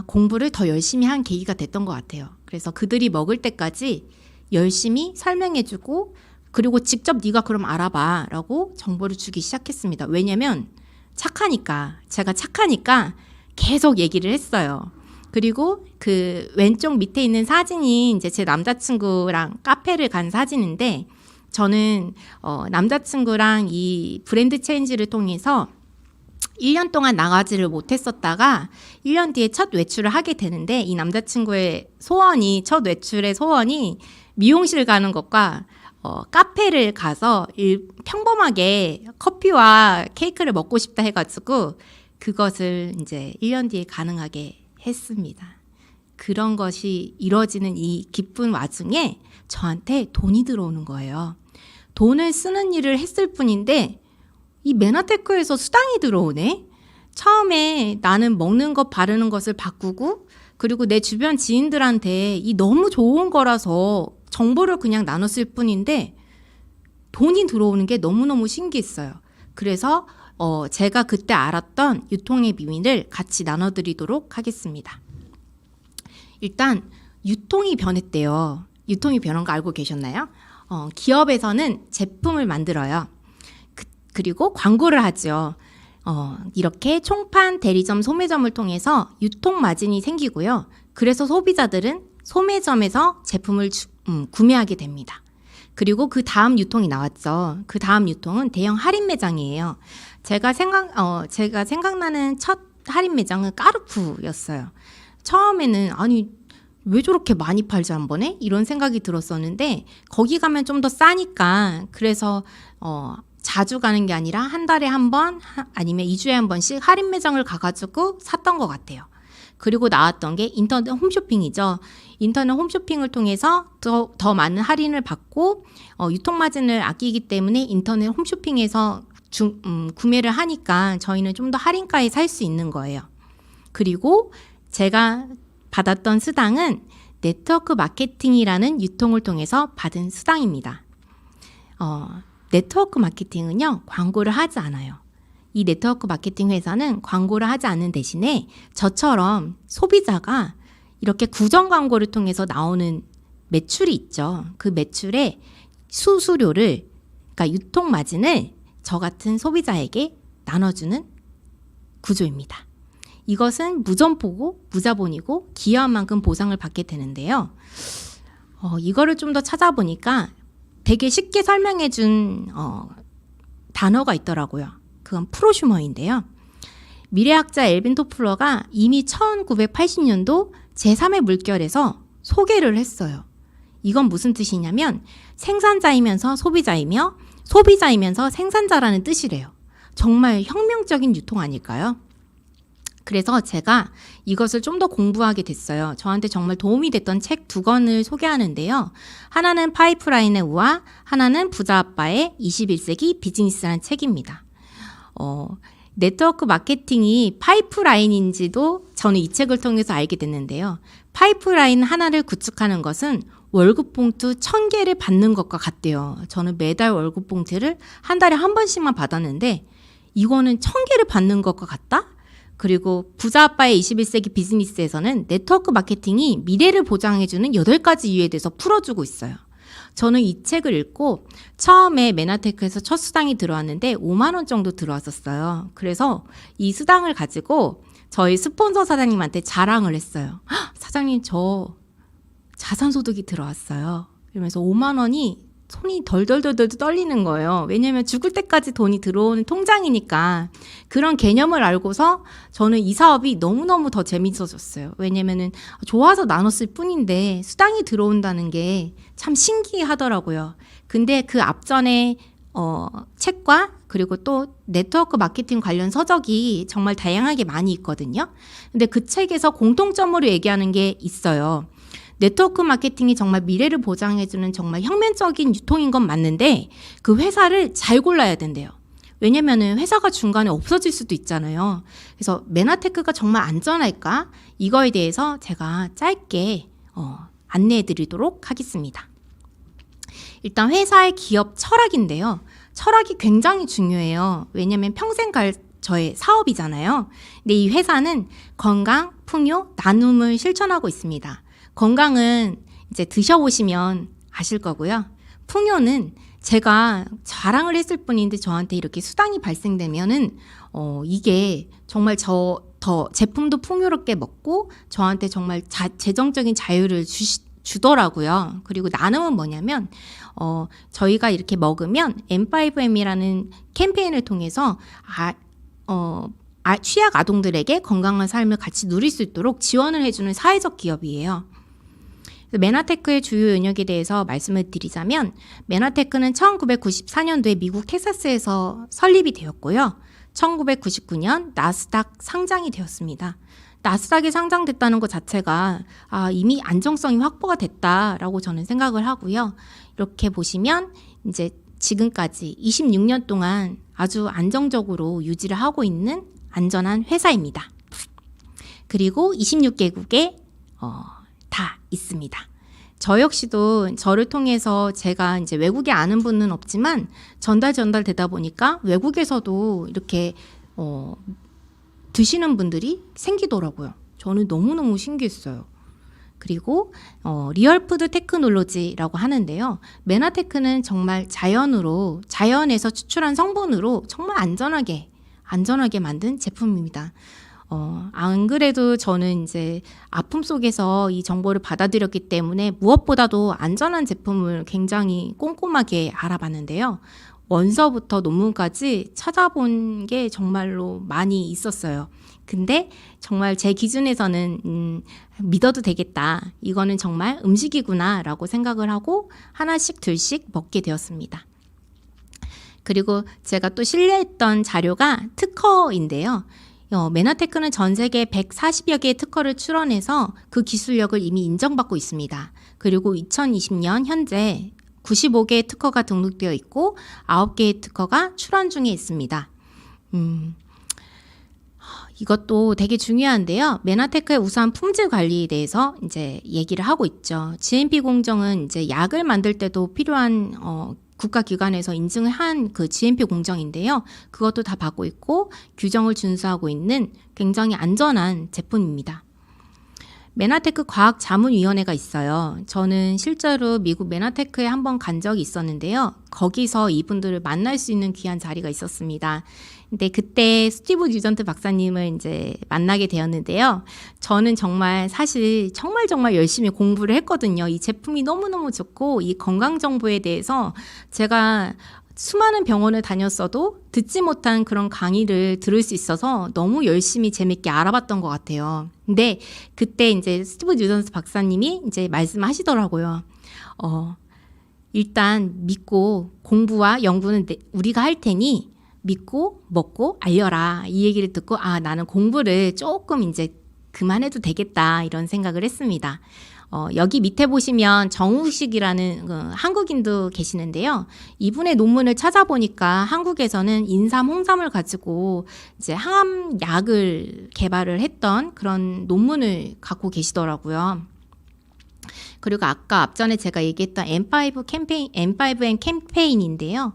B: 공부를 더 열심히 한 계기가 됐던 것 같아요. 그래서 그들이 먹을 때까지 열심히 설명해주고 그리고 직접 네가 그럼 알아봐 라고 정보를 주기 시작했습니다. 왜냐면 제가 착하니까 계속 얘기를 했어요. 그리고 그 왼쪽 밑에 있는 사진이 이제 제 남자친구랑 카페를 간 사진인데 저는 남자친구랑 이 브랜드 체인지를 통해서 1년 동안 나가지를 못했었다가 1년 뒤에 첫 외출을 하게 되는데 이 남자친구의 첫 외출의 소원이 미용실 가는 것과 카페를 가서 평범하게 커피와 케이크를 먹고 싶다 해가지고 그것을 이제 1년 뒤에 가능하게 했습니다. 그런 것이 이루어지는 이 기쁜 와중에 저한테 돈이 들어오는 거예요. 돈을 쓰는 일을 했을 뿐인데 이 메나테크에서 수당이 들어오네. 처음에 나는 먹는 것 바르는 것을 바꾸고 그리고 내 주변 지인들한테 이 너무 좋은 거라서 정보를 그냥 나눴을 뿐인데 돈이 들어오는 게 너무너무 신기했어요. 그래서 제가 그때 알았던 유통의 비밀을 같이 나눠드리도록 하겠습니다. 일단 유통이 변했대요. 유통이 변한 거 알고 계셨나요? 기업에서는 제품을 만들어요. 그리고 광고를 하죠. 이렇게 총판, 대리점, 소매점을 통해서 유통 마진이 생기고요. 그래서 소비자들은 소매점에서 제품을 구매하게 됩니다. 그리고 그 다음 유통이 나왔죠. 그 다음 유통은 대형 할인 매장이에요. 제가 생각나는 첫 할인 매장은 까르푸였어요. 처음에는 왜 저렇게 많이 팔지 한 번에? 이런 생각이 들었었는데 거기 가면 좀 더 싸니까 그래서 자주 가는 게 아니라 한 달에 한 번 아니면 2주에 한 번씩 할인 매장을 가가지고 샀던 것 같아요. 그리고 나왔던 게 인터넷 홈쇼핑이죠. 인터넷 홈쇼핑을 통해서 더 많은 할인을 받고 유통마진을 아끼기 때문에 인터넷 홈쇼핑에서 구매를 하니까 저희는 좀 더 할인가에 살 수 있는 거예요. 그리고 제가 받았던 수당은 네트워크 마케팅이라는 유통을 통해서 받은 수당입니다. 네트워크 마케팅은요, 광고를 하지 않아요. 이 네트워크 마케팅 회사는 광고를 하지 않는 대신에 저처럼 소비자가 이렇게 구정 광고를 통해서 나오는 매출이 있죠. 그 매출의 수수료를, 그러니까 유통 마진을 저 같은 소비자에게 나눠주는 구조입니다. 이것은 무점포고 무자본이고 기여한 만큼 보상을 받게 되는데요. 이거를 좀 더 찾아보니까 되게 쉽게 설명해 준 단어가 있더라고요. 그건 프로슈머인데요. 미래학자 엘빈 토플러가 이미 1980년도 제3의 물결에서 소개를 했어요. 이건 무슨 뜻이냐면 생산자이면서 소비자이며 소비자이면서 생산자라는 뜻이래요. 정말 혁명적인 유통 아닐까요? 그래서 제가 이것을 좀 더 공부하게 됐어요. 저한테 정말 도움이 됐던 책 2권을 소개하는데요. 하나는 파이프라인의 우화, 하나는 부자 아빠의 21세기 비즈니스라는 책입니다. 네트워크 마케팅이 파이프라인인지도 저는 이 책을 통해서 알게 됐는데요. 파이프라인 하나를 구축하는 것은 월급 봉투 1000개를 받는 것과 같대요. 저는 매달 월급 봉투를 한 달에 한 번씩만 받았는데 이거는 1000개를 받는 것과 같다? 그리고 부자 아빠의 21세기 비즈니스에서는 네트워크 마케팅이 미래를 보장해주는 8가지 이유에 대해서 풀어주고 있어요. 저는 이 책을 읽고 처음에 메나테크에서 첫 수당이 들어왔는데 5만 원 정도 들어왔었어요. 그래서 이 수당을 가지고 저희 스폰서 사장님한테 자랑을 했어요. 사장님, 저 자산소득이 들어왔어요. 이러면서 5만 원이 손이 덜덜덜덜 떨리는 거예요. 왜냐하면 죽을 때까지 돈이 들어오는 통장이니까. 그런 개념을 알고서 저는 이 사업이 너무너무 더 재밌어졌어요. 왜냐하면 좋아서 나눴을 뿐인데 수당이 들어온다는 게 참 신기하더라고요. 근데 그 앞전에 책과 그리고 또 네트워크 마케팅 관련 서적이 정말 다양하게 많이 있거든요. 근데 그 책에서 공통점으로 얘기하는 게 있어요. 네트워크 마케팅이 정말 미래를 보장해주는 정말 혁명적인 유통인 건 맞는데 그 회사를 잘 골라야 된대요. 왜냐면은 회사가 중간에 없어질 수도 있잖아요. 그래서 메나테크가 정말 안전할까? 이거에 대해서 제가 짧게 안내해 드리도록 하겠습니다. 일단 회사의 기업 철학인데요. 철학이 굉장히 중요해요. 왜냐면 평생 갈 저의 사업이잖아요. 근데 이 회사는 건강, 풍요, 나눔을 실천하고 있습니다. 건강은 이제 드셔보시면 아실 거고요. 풍요는 제가 자랑을 했을 뿐인데 저한테 이렇게 수당이 발생되면은 이게 정말 더 제품도 풍요롭게 먹고 저한테 정말 재정적인 자유를 주더라고요. 그리고 나눔은 뭐냐면 저희가 이렇게 먹으면 M5M이라는 캠페인을 통해서 취약 아동들에게 건강한 삶을 같이 누릴 수 있도록 지원을 해주는 사회적 기업이에요. 메나테크의 주요 영역에 대해서 말씀을 드리자면 메나테크는 1994년도에 미국 텍사스에서 설립이 되었고요. 1999년 나스닥 상장이 되었습니다. 나스닥에 상장됐다는 것 자체가 이미 안정성이 확보가 됐다라고 저는 생각을 하고요. 이렇게 보시면 이제 지금까지 26년 동안 아주 안정적으로 유지를 하고 있는 안전한 회사입니다. 그리고 26개국에 다 있습니다. 저 역시도 저를 통해서 제가 이제 외국에 아는 분은 없지만 전달되다 보니까 외국에서도 이렇게 드시는 분들이 생기더라고요. 저는 너무너무 신기했어요. 그리고 리얼푸드 테크놀로지라고 하는데요. 메나테크는 정말 자연에서 추출한 성분으로 정말 안전하게 만든 제품입니다. 안 그래도 저는 이제 아픔 속에서 이 정보를 받아들였기 때문에 무엇보다도 안전한 제품을 굉장히 꼼꼼하게 알아봤는데요. 원서부터 논문까지 찾아본 게 정말로 많이 있었어요. 근데 정말 제 기준에서는 믿어도 되겠다. 이거는 정말 음식이구나 라고 생각을 하고 하나씩 둘씩 먹게 되었습니다. 그리고 제가 또 신뢰했던 자료가 특허인데요. 메나테크는 전 세계 140여 개의 특허를 출원해서 그 기술력을 이미 인정받고 있습니다. 그리고 2020년 현재 95개의 특허가 등록되어 있고 9개의 특허가 출원 중에 있습니다. 이것도 되게 중요한데요. 메나테크의 우수한 품질 관리에 대해서 이제 얘기를 하고 있죠. GMP 공정은 이제 약을 만들 때도 필요한 국가기관에서 인증을 한 그 GMP 공정인데요. 그것도 다 받고 있고 규정을 준수하고 있는 굉장히 안전한 제품입니다. 메나테크 과학자문위원회가 있어요. 저는 실제로 미국 메나테크에 한번 간 적이 있었는데요. 거기서 이분들을 만날 수 있는 귀한 자리가 있었습니다. 근데 그때 스티브 뉴전트 박사님을 이제 만나게 되었는데요. 저는 정말 사실 정말 열심히 공부를 했거든요. 이 제품이 너무너무 좋고 이 건강 정보에 대해서 제가 수많은 병원을 다녔어도 듣지 못한 그런 강의를 들을 수 있어서 너무 열심히 재밌게 알아봤던 것 같아요. 근데 그때 이제 스티브 뉴전트 박사님이 이제 말씀하시더라고요. 일단 믿고 공부와 연구는 우리가 할 테니 믿고 먹고 알려라. 이 얘기를 듣고 나는 공부를 조금 이제 그만해도 되겠다 이런 생각을 했습니다. 여기 밑에 보시면 정우식이라는 한국인도 계시는데요. 이분의 논문을 찾아보니까 한국에서는 인삼, 홍삼을 가지고 이제 항암 약을 개발을 했던 그런 논문을 갖고 계시더라고요. 그리고 아까 앞전에 제가 얘기했던 M5M 캠페인인데요.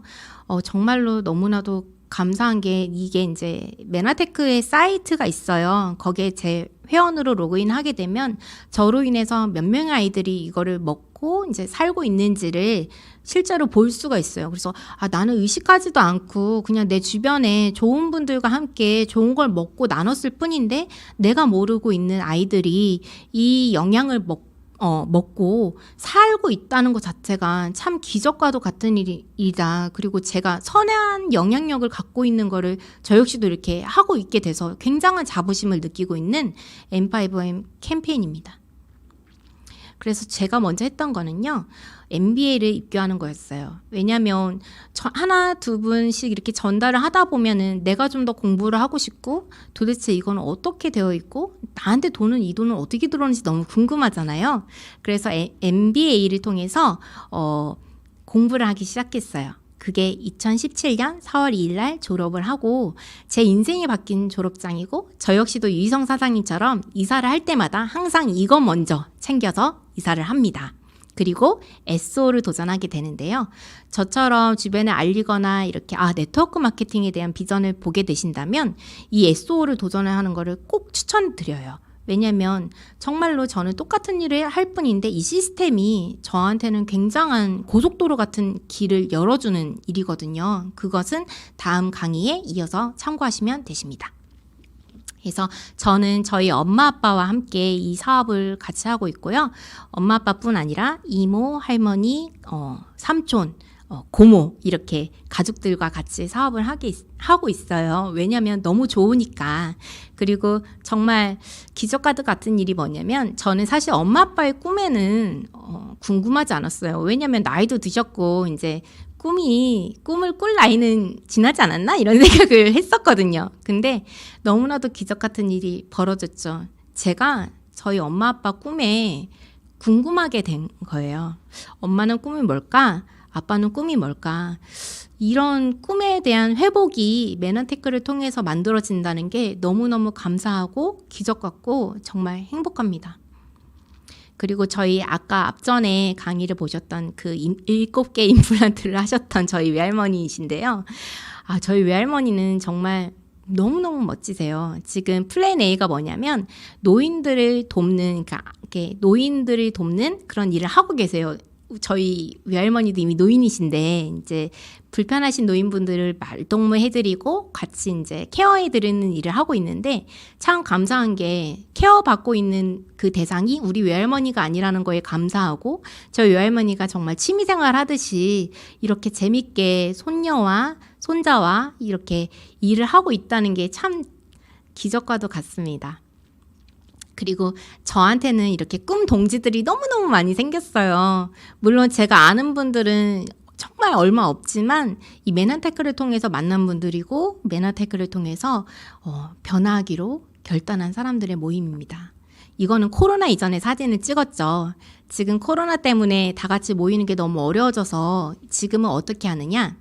B: 정말로 너무나도 감사한 게 이게 이제 메나테크의 사이트가 있어요. 거기에 제 회원으로 로그인하게 되면 저로 인해서 몇 명의 아이들이 이거를 먹고 이제 살고 있는지를 실제로 볼 수가 있어요. 그래서 나는 의식하지도 않고 그냥 내 주변에 좋은 분들과 함께 좋은 걸 먹고 나눴을 뿐인데 내가 모르고 있는 아이들이 이 영양을 먹고 살고 있다는 것 자체가 참 기적과도 같은 일이다. 그리고 제가 선한 영향력을 갖고 있는 거를 저 역시도 이렇게 하고 있게 돼서 굉장한 자부심을 느끼고 있는 M5M 캠페인입니다. 그래서 제가 먼저 했던 거는요, MBA를 입교하는 거였어요. 왜냐하면 하나 두 분씩 이렇게 전달을 하다 보면은 내가 좀 더 공부를 하고 싶고, 도대체 이건 어떻게 되어 있고 나한테 이 돈은 어떻게 들어오는지 너무 궁금하잖아요. 그래서 MBA를 통해서 공부를 하기 시작했어요. 그게 2017년 4월 2일 날 졸업을 하고, 제 인생이 바뀐 졸업장이고, 저 역시도 유희성 사장님처럼 이사를 할 때마다 항상 이거 먼저 챙겨서 이사를 합니다. 그리고 SO를 도전하게 되는데요. 저처럼 주변에 알리거나 이렇게 네트워크 마케팅에 대한 비전을 보게 되신다면 이 SO를 도전을 하는 거를 꼭 추천드려요. 왜냐면 정말로 저는 똑같은 일을 할 뿐인데 이 시스템이 저한테는 굉장한 고속도로 같은 길을 열어주는 일이거든요. 그것은 다음 강의에 이어서 참고하시면 되십니다. 그래서 저는 저희 엄마 아빠와 함께 이 사업을 같이 하고 있고요. 엄마 아빠뿐 아니라 이모, 할머니, 삼촌, 고모 이렇게 가족들과 같이 사업을 하고 있어요. 왜냐하면 너무 좋으니까. 그리고 정말 기적카드 같은 일이 뭐냐면 저는 사실 엄마 아빠의 꿈에는 궁금하지 않았어요. 왜냐하면 나이도 드셨고 이제 꿈을 꿀 나이는 지나지 않았나? 이런 생각을 했었거든요. 근데 너무나도 기적 같은 일이 벌어졌죠. 제가 저희 엄마 아빠 꿈에 궁금하게 된 거예요. 엄마는 꿈이 뭘까? 아빠는 꿈이 뭘까? 이런 꿈에 대한 회복이 매너테크를 통해서 만들어진다는 게 너무너무 감사하고 기적 같고 정말 행복합니다. 그리고 저희 아까 앞전에 강의를 보셨던 그 7개 임플란트를 하셨던 저희 외할머니이신데요. 저희 외할머니는 정말 너무너무 멋지세요. 지금 플랜 A가 뭐냐면 노인들을 돕는 그런 일을 하고 계세요. 저희 외할머니도 이미 노인이신데 이제 불편하신 노인분들을 말동무 해드리고 같이 이제 케어해드리는 일을 하고 있는데 참 감사한 게 케어받고 있는 그 대상이 우리 외할머니가 아니라는 거에 감사하고 저희 외할머니가 정말 취미생활 하듯이 이렇게 재밌게 손녀와 손자와 이렇게 일을 하고 있다는 게 참 기적과도 같습니다. 그리고 저한테는 이렇게 꿈 동지들이 너무너무 많이 생겼어요. 물론 제가 아는 분들은 정말 얼마 없지만 이 매너테크를 통해서 만난 분들이고 매너테크를 통해서 변화하기로 결단한 사람들의 모임입니다. 이거는 코로나 이전에 사진을 찍었죠. 지금 코로나 때문에 다 같이 모이는 게 너무 어려워져서 지금은 어떻게 하느냐?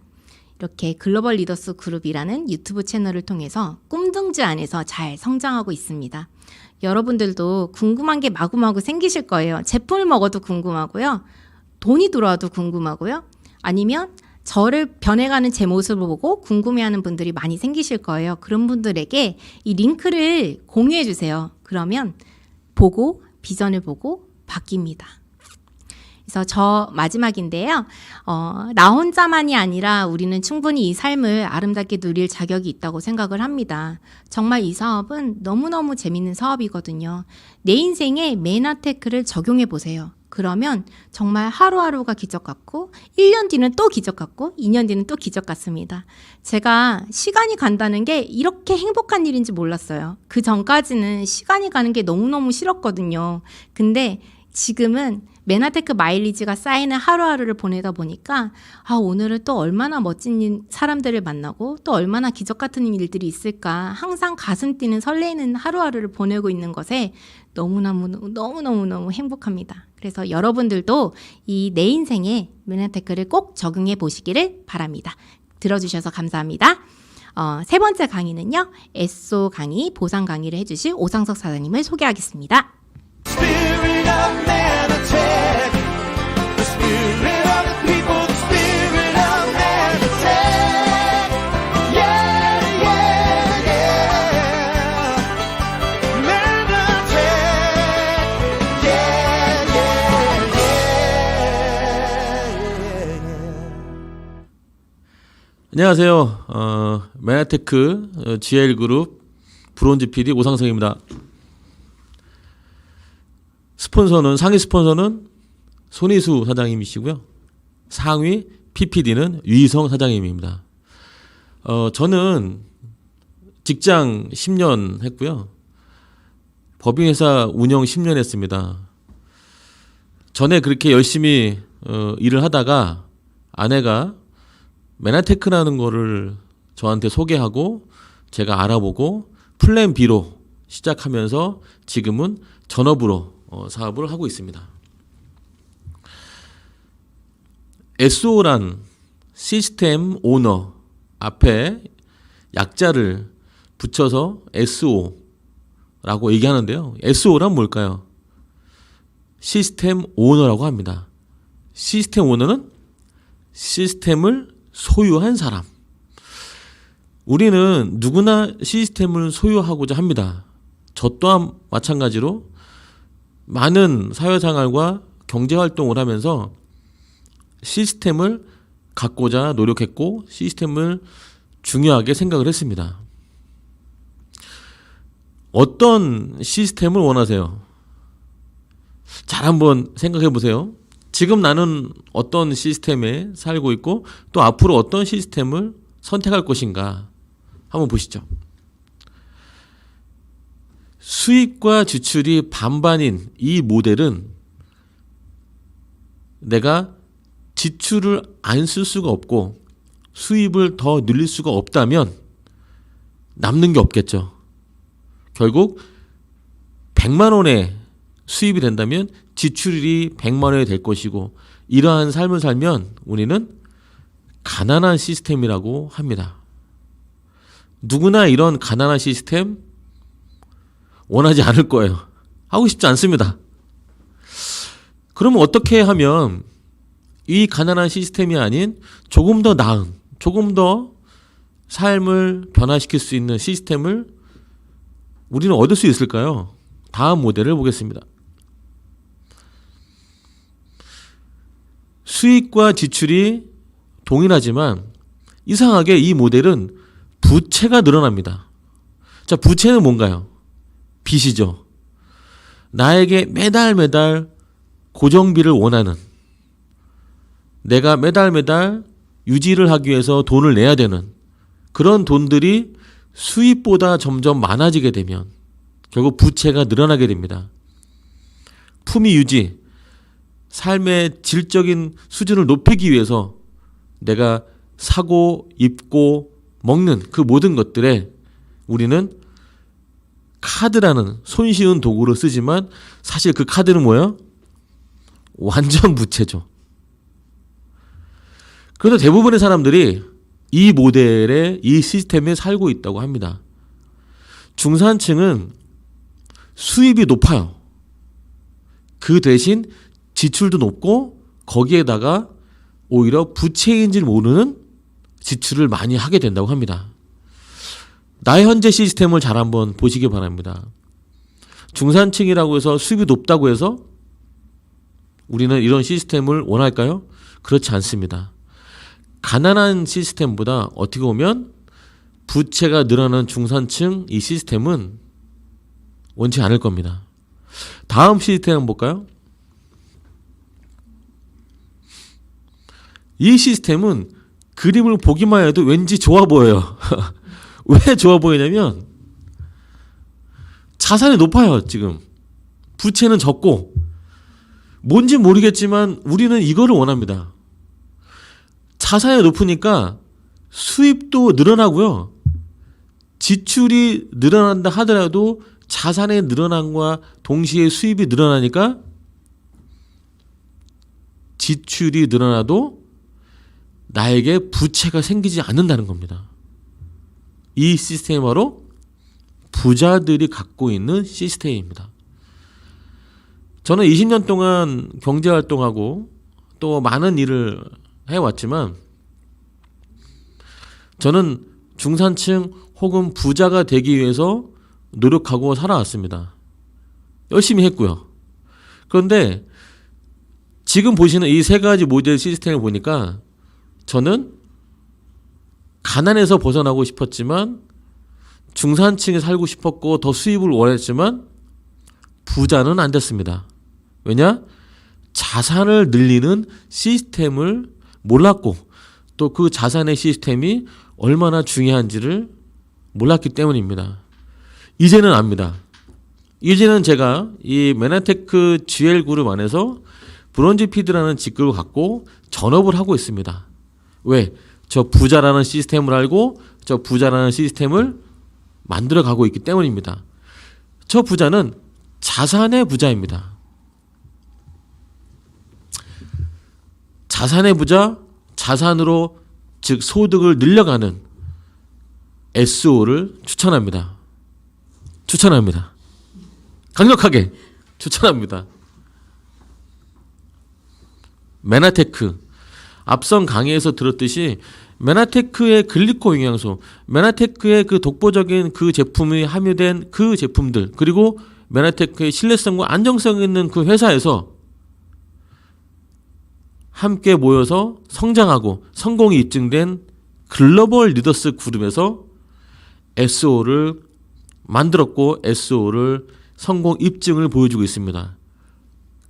B: 이렇게 글로벌 리더스 그룹이라는 유튜브 채널을 통해서 꿈둥지 안에서 잘 성장하고 있습니다. 여러분들도 궁금한 게 마구마구 생기실 거예요. 제품을 먹어도 궁금하고요. 돈이 들어와도 궁금하고요. 아니면 저를 변해가는 제 모습을 보고 궁금해하는 분들이 많이 생기실 거예요. 그런 분들에게 이 링크를 공유해 주세요. 그러면 보고 비전을 보고 바뀝니다. 그래서 저 마지막인데요. 나 혼자만이 아니라 우리는 충분히 이 삶을 아름답게 누릴 자격이 있다고 생각을 합니다. 정말 이 사업은 너무너무 재밌는 사업이거든요. 내 인생에 매너테크를 적용해 보세요. 그러면 정말 하루하루가 기적 같고 1년 뒤는 또 기적 같고 2년 뒤는 또 기적 같습니다. 제가 시간이 간다는 게 이렇게 행복한 일인지 몰랐어요. 그 전까지는 시간이 가는 게 너무너무 싫었거든요. 근데 지금은 매너테크 마일리지가 쌓이는 하루하루를 보내다 보니까 오늘은 또 얼마나 멋진 사람들을 만나고 또 얼마나 기적 같은 일들이 있을까 항상 가슴 뛰는 설레는 하루하루를 보내고 있는 것에 너무너무 행복합니다. 그래서 여러분들도 이 내 인생에 매너테크를 꼭 적용해 보시기를 바랍니다. 들어주셔서 감사합니다. 세 번째 강의는요. SO 강의, 보상 강의를 해주실 오상석 사장님을 소개하겠습니다.
C: Spirit of Manatech, the spirit of the people, the spirit of Manatech. Yeah, yeah, yeah. Manatech. Yeah, yeah, yeah.
D: 안녕하세요. 매너테크 GL그룹 브론즈 PD 오상석입니다. 상위 스폰서는 손희수 사장님이시고요. 상위 PPD는 유희성 사장님입니다. 저는 직장 10년 했고요. 법인회사 운영 10년 했습니다. 전에 그렇게 열심히 일을 하다가 아내가 메나테크라는 거를 저한테 소개하고 제가 알아보고 플랜 B로 시작하면서 지금은 전업으로 사업을 하고 있습니다. SO란 시스템 오너 앞에 약자를 붙여서 SO라고 얘기하는데요. SO란 뭘까요? 시스템 오너라고 합니다. 시스템 오너는 시스템을 소유한 사람. 우리는 누구나 시스템을 소유하고자 합니다. 저 또한 마찬가지로 많은 사회생활과 경제활동을 하면서 시스템을 갖고자 노력했고 시스템을 중요하게 생각을 했습니다. 어떤 시스템을 원하세요? 잘 한번 생각해 보세요. 지금 나는 어떤 시스템에 살고 있고 또 앞으로 어떤 시스템을 선택할 것인가 한번 보시죠. 수입과 지출이 반반인 이 모델은 내가 지출을 안 쓸 수가 없고 수입을 더 늘릴 수가 없다면 남는 게 없겠죠. 결국 100만 원의 수입이 된다면 지출이 100만 원이 될 것이고 이러한 삶을 살면 우리는 가난한 시스템이라고 합니다. 누구나 이런 가난한 시스템 원하지 않을 거예요. 하고 싶지 않습니다. 그러면 어떻게 하면 이 가난한 시스템이 아닌 조금 더 나은, 조금 더 삶을 변화시킬 수 있는 시스템을 우리는 얻을 수 있을까요? 다음 모델을 보겠습니다. 수익과 지출이 동일하지만 이상하게 이 모델은 부채가 늘어납니다. 자, 부채는 뭔가요? 빚이죠. 나에게 매달 고정비를 원하는, 내가 매달 유지를 하기 위해서 돈을 내야 되는 그런 돈들이 수입보다 점점 많아지게 되면 결국 부채가 늘어나게 됩니다. 품위 유지, 삶의 질적인 수준을 높이기 위해서 내가 사고, 입고, 먹는 그 모든 것들에 우리는 카드라는 손쉬운 도구를 쓰지만 사실 그 카드는 뭐예요? 완전 부채죠. 그런데 대부분의 사람들이 이 모델에, 이 시스템에 살고 있다고 합니다. 중산층은 수입이 높아요. 그 대신 지출도 높고 거기에다가 오히려 부채인 줄 모르는 지출을 많이 하게 된다고 합니다. 나의 현재 시스템을 잘 한번 보시기 바랍니다. 중산층이라고 해서 수입이 높다고 해서 우리는 이런 시스템을 원할까요? 그렇지 않습니다. 가난한 시스템보다 어떻게 보면 부채가 늘어나는 중산층 이 시스템은 원치 않을 겁니다. 다음 시스템 한번 볼까요? 이 시스템은 그림을 보기만 해도 왠지 좋아 보여요. 왜 좋아 보이냐면 자산이 높아요. 지금 부채는 적고 뭔지 모르겠지만 우리는 이거를 원합니다. 자산이 높으니까 수입도 늘어나고요. 지출이 늘어난다 하더라도 자산의 늘어남과 동시에 수입이 늘어나니까 지출이 늘어나도 나에게 부채가 생기지 않는다는 겁니다. 이 시스템이 바로 부자들이 갖고 있는 시스템입니다. 저는 20년 동안 경제활동하고 또 많은 일을 해왔지만 저는 중산층 혹은 부자가 되기 위해서 노력하고 살아왔습니다. 열심히 했고요. 그런데 지금 보시는 이 세 가지 모델 시스템을 보니까 저는 가난에서 벗어나고 싶었지만 중산층에 살고 싶었고 더 수입을 원했지만 부자는 안 됐습니다. 왜냐? 자산을 늘리는 시스템을 몰랐고 또 그 자산의 시스템이 얼마나 중요한지를 몰랐기 때문입니다. 이제는 압니다. 이제는 제가 이 메나테크 GL 그룹 안에서 브론즈 피드라는 직급을 갖고 전업을 하고 있습니다. 왜? 저 부자라는 시스템을 알고 저 부자라는 시스템을 만들어 가고 있기 때문입니다. 저 부자는 자산의 부자입니다. 자산의 부자, 자산으로 즉 소득을 늘려가는 SO를 추천합니다. 추천합니다. 강력하게 추천합니다. 메나테크. 앞선 강의에서 들었듯이 메나테크의 글리코 영양소, 메나테크의 그 독보적인 그 제품이 함유된 그 제품들, 그리고 메나테크의 신뢰성과 안정성 있는 그 회사에서 함께 모여서 성장하고 성공이 입증된 글로벌 리더스 그룹에서 SO를 만들었고 SO를 성공 입증을 보여주고 있습니다.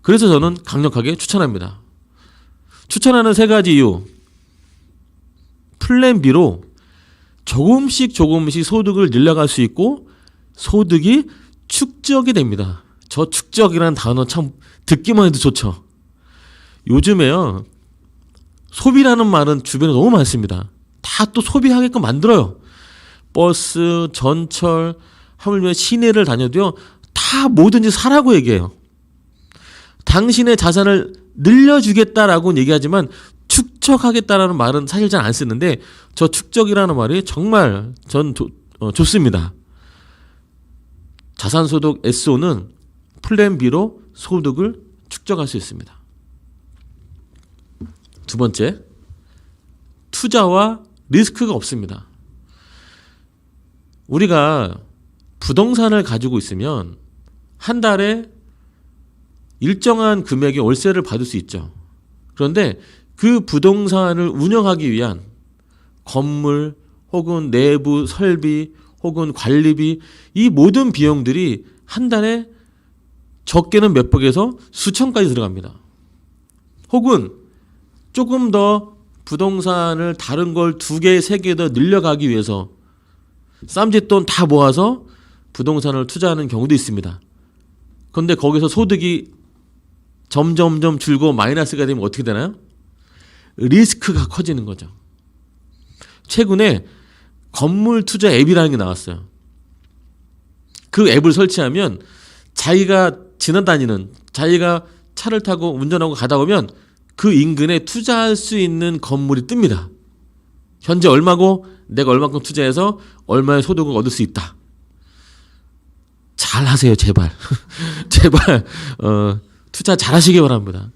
D: 그래서 저는 강력하게 추천합니다. 추천하는 3가지 이유. 플랜 B로 조금씩 소득을 늘려갈 수 있고 소득이 축적이 됩니다. 저 축적이라는 단어 참 듣기만 해도 좋죠. 요즘에요, 소비라는 말은 주변에 너무 많습니다. 다 또 소비하게끔 만들어요. 버스, 전철, 하물며 시내를 다녀도요, 다 뭐든지 사라고 얘기해요. 당신의 자산을 늘려주겠다라고 얘기하지만 축적하겠다라는 말은 사실 잘 안 쓰는데 저 축적이라는 말이 정말 전 좋습니다. 자산소득 SO는 플랜 B로 소득을 축적할 수 있습니다. 2번째, 투자와 리스크가 없습니다. 우리가 부동산을 가지고 있으면 한 달에 일정한 금액의 월세를 받을 수 있죠. 그런데 그 부동산을 운영하기 위한 건물 혹은 내부 설비 혹은 관리비, 이 모든 비용들이 한 달에 적게는 몇백에서 수천까지 들어갑니다. 혹은 조금 더 부동산을 다른 걸 2개, 3개 더 늘려가기 위해서 쌈짓돈 다 모아서 부동산을 투자하는 경우도 있습니다. 그런데 거기서 소득이 점점점 줄고 마이너스가 되면 어떻게 되나요? 리스크가 커지는 거죠. 최근에 건물 투자 앱이라는 게 나왔어요. 그 앱을 설치하면 자기가 지나다니는, 자기가 차를 타고 운전하고 가다 보면 그 인근에 투자할 수 있는 건물이 뜹니다. 현재 얼마고 내가 얼마큼 투자해서 얼마의 소득을 얻을 수 있다. 잘 하세요, 제발. 제발 투자 잘 하시기 바랍니다.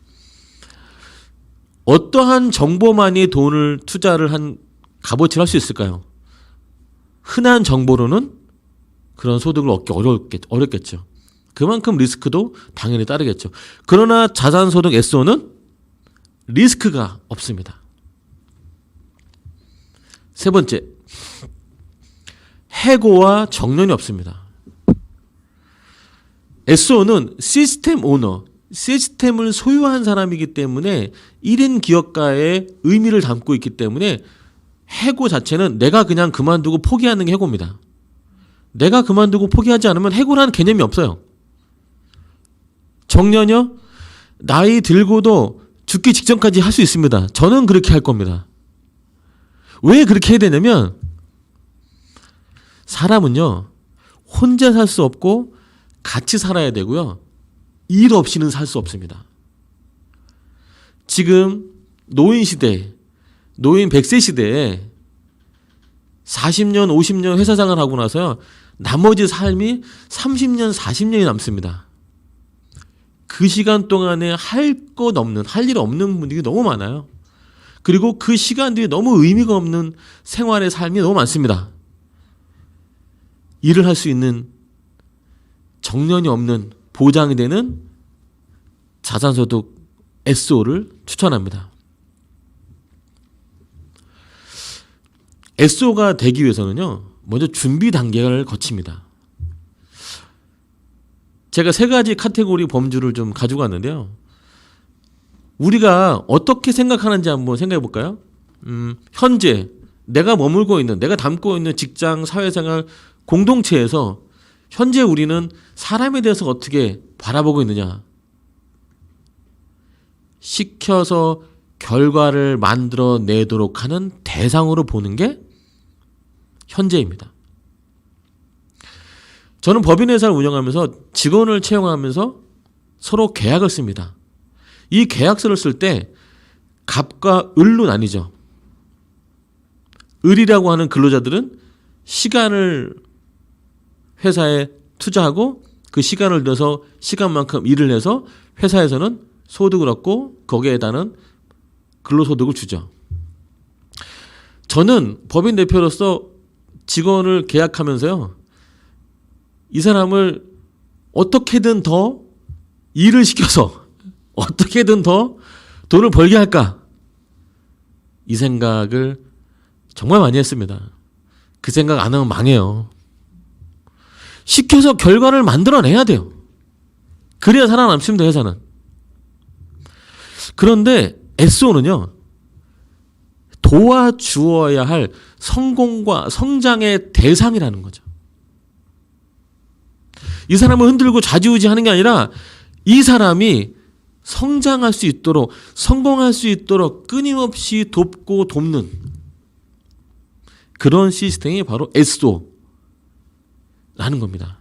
D: 어떠한 정보만이 돈을 투자를 한 값어치를 할 수 있을까요? 흔한 정보로는 그런 소득을 얻기 어렵겠죠. 그만큼 리스크도 당연히 따르겠죠. 그러나 자산소득 SO는 리스크가 없습니다. 3번째, 해고와 정년이 없습니다. SO는 시스템 오너, 시스템을 소유한 사람이기 때문에 1인 기업가의 의미를 담고 있기 때문에 해고 자체는 내가 그냥 그만두고 포기하는 게 해고입니다. 내가 그만두고 포기하지 않으면 해고라는 개념이 없어요. 정년이요? 나이 들고도 죽기 직전까지 할 수 있습니다. 저는 그렇게 할 겁니다. 왜 그렇게 해야 되냐면 사람은요, 혼자 살 수 없고 같이 살아야 되고요, 일 없이는 살 수 없습니다. 지금 노인 시대, 노인 100세 시대에 40년, 50년 회사 생활을 하고 나서요, 나머지 삶이 30년, 40년이 남습니다. 그 시간 동안에 할 일 없는 분들이 너무 많아요. 그리고 그 시간들이 너무 의미가 없는 생활의 삶이 너무 많습니다. 일을 할 수 있는 정년이 없는 보장이 되는 자산소득 SO를 추천합니다. SO가 되기 위해서는요, 먼저 준비 단계를 거칩니다. 제가 3가지 카테고리 범주를 좀 가지고 왔는데요. 우리가 어떻게 생각하는지 한번 생각해 볼까요? 현재 내가 머물고 있는, 내가 담고 있는 직장, 사회생활, 공동체에서 현재 우리는 사람에 대해서 어떻게 바라보고 있느냐. 시켜서 결과를 만들어내도록 하는 대상으로 보는 게 현재입니다. 저는 법인회사를 운영하면서 직원을 채용하면서 서로 계약을 씁니다. 이 계약서를 쓸 때 갑과 을로 나뉘죠. 을이라고 하는 근로자들은 시간을 회사에 투자하고 그 시간을 들여서 시간만큼 일을 해서 회사에서는 소득을 얻고 거기에 해당하는 근로소득을 주죠. 저는 법인 대표로서 직원을 계약하면서요, 이 사람을 어떻게든 더 일을 시켜서 어떻게든 더 돈을 벌게 할까, 이 생각을 정말 많이 했습니다. 그 생각 안 하면 망해요. 시켜서 결과를 만들어내야 돼요. 그래야 살아남습니다, 회사는. 그런데 SO는요, 도와주어야 할 성공과 성장의 대상이라는 거죠. 이 사람을 흔들고 좌지우지하는 게 아니라 이 사람이 성장할 수 있도록, 성공할 수 있도록 끊임없이 돕고 돕는 그런 시스템이 바로 SO라는 겁니다.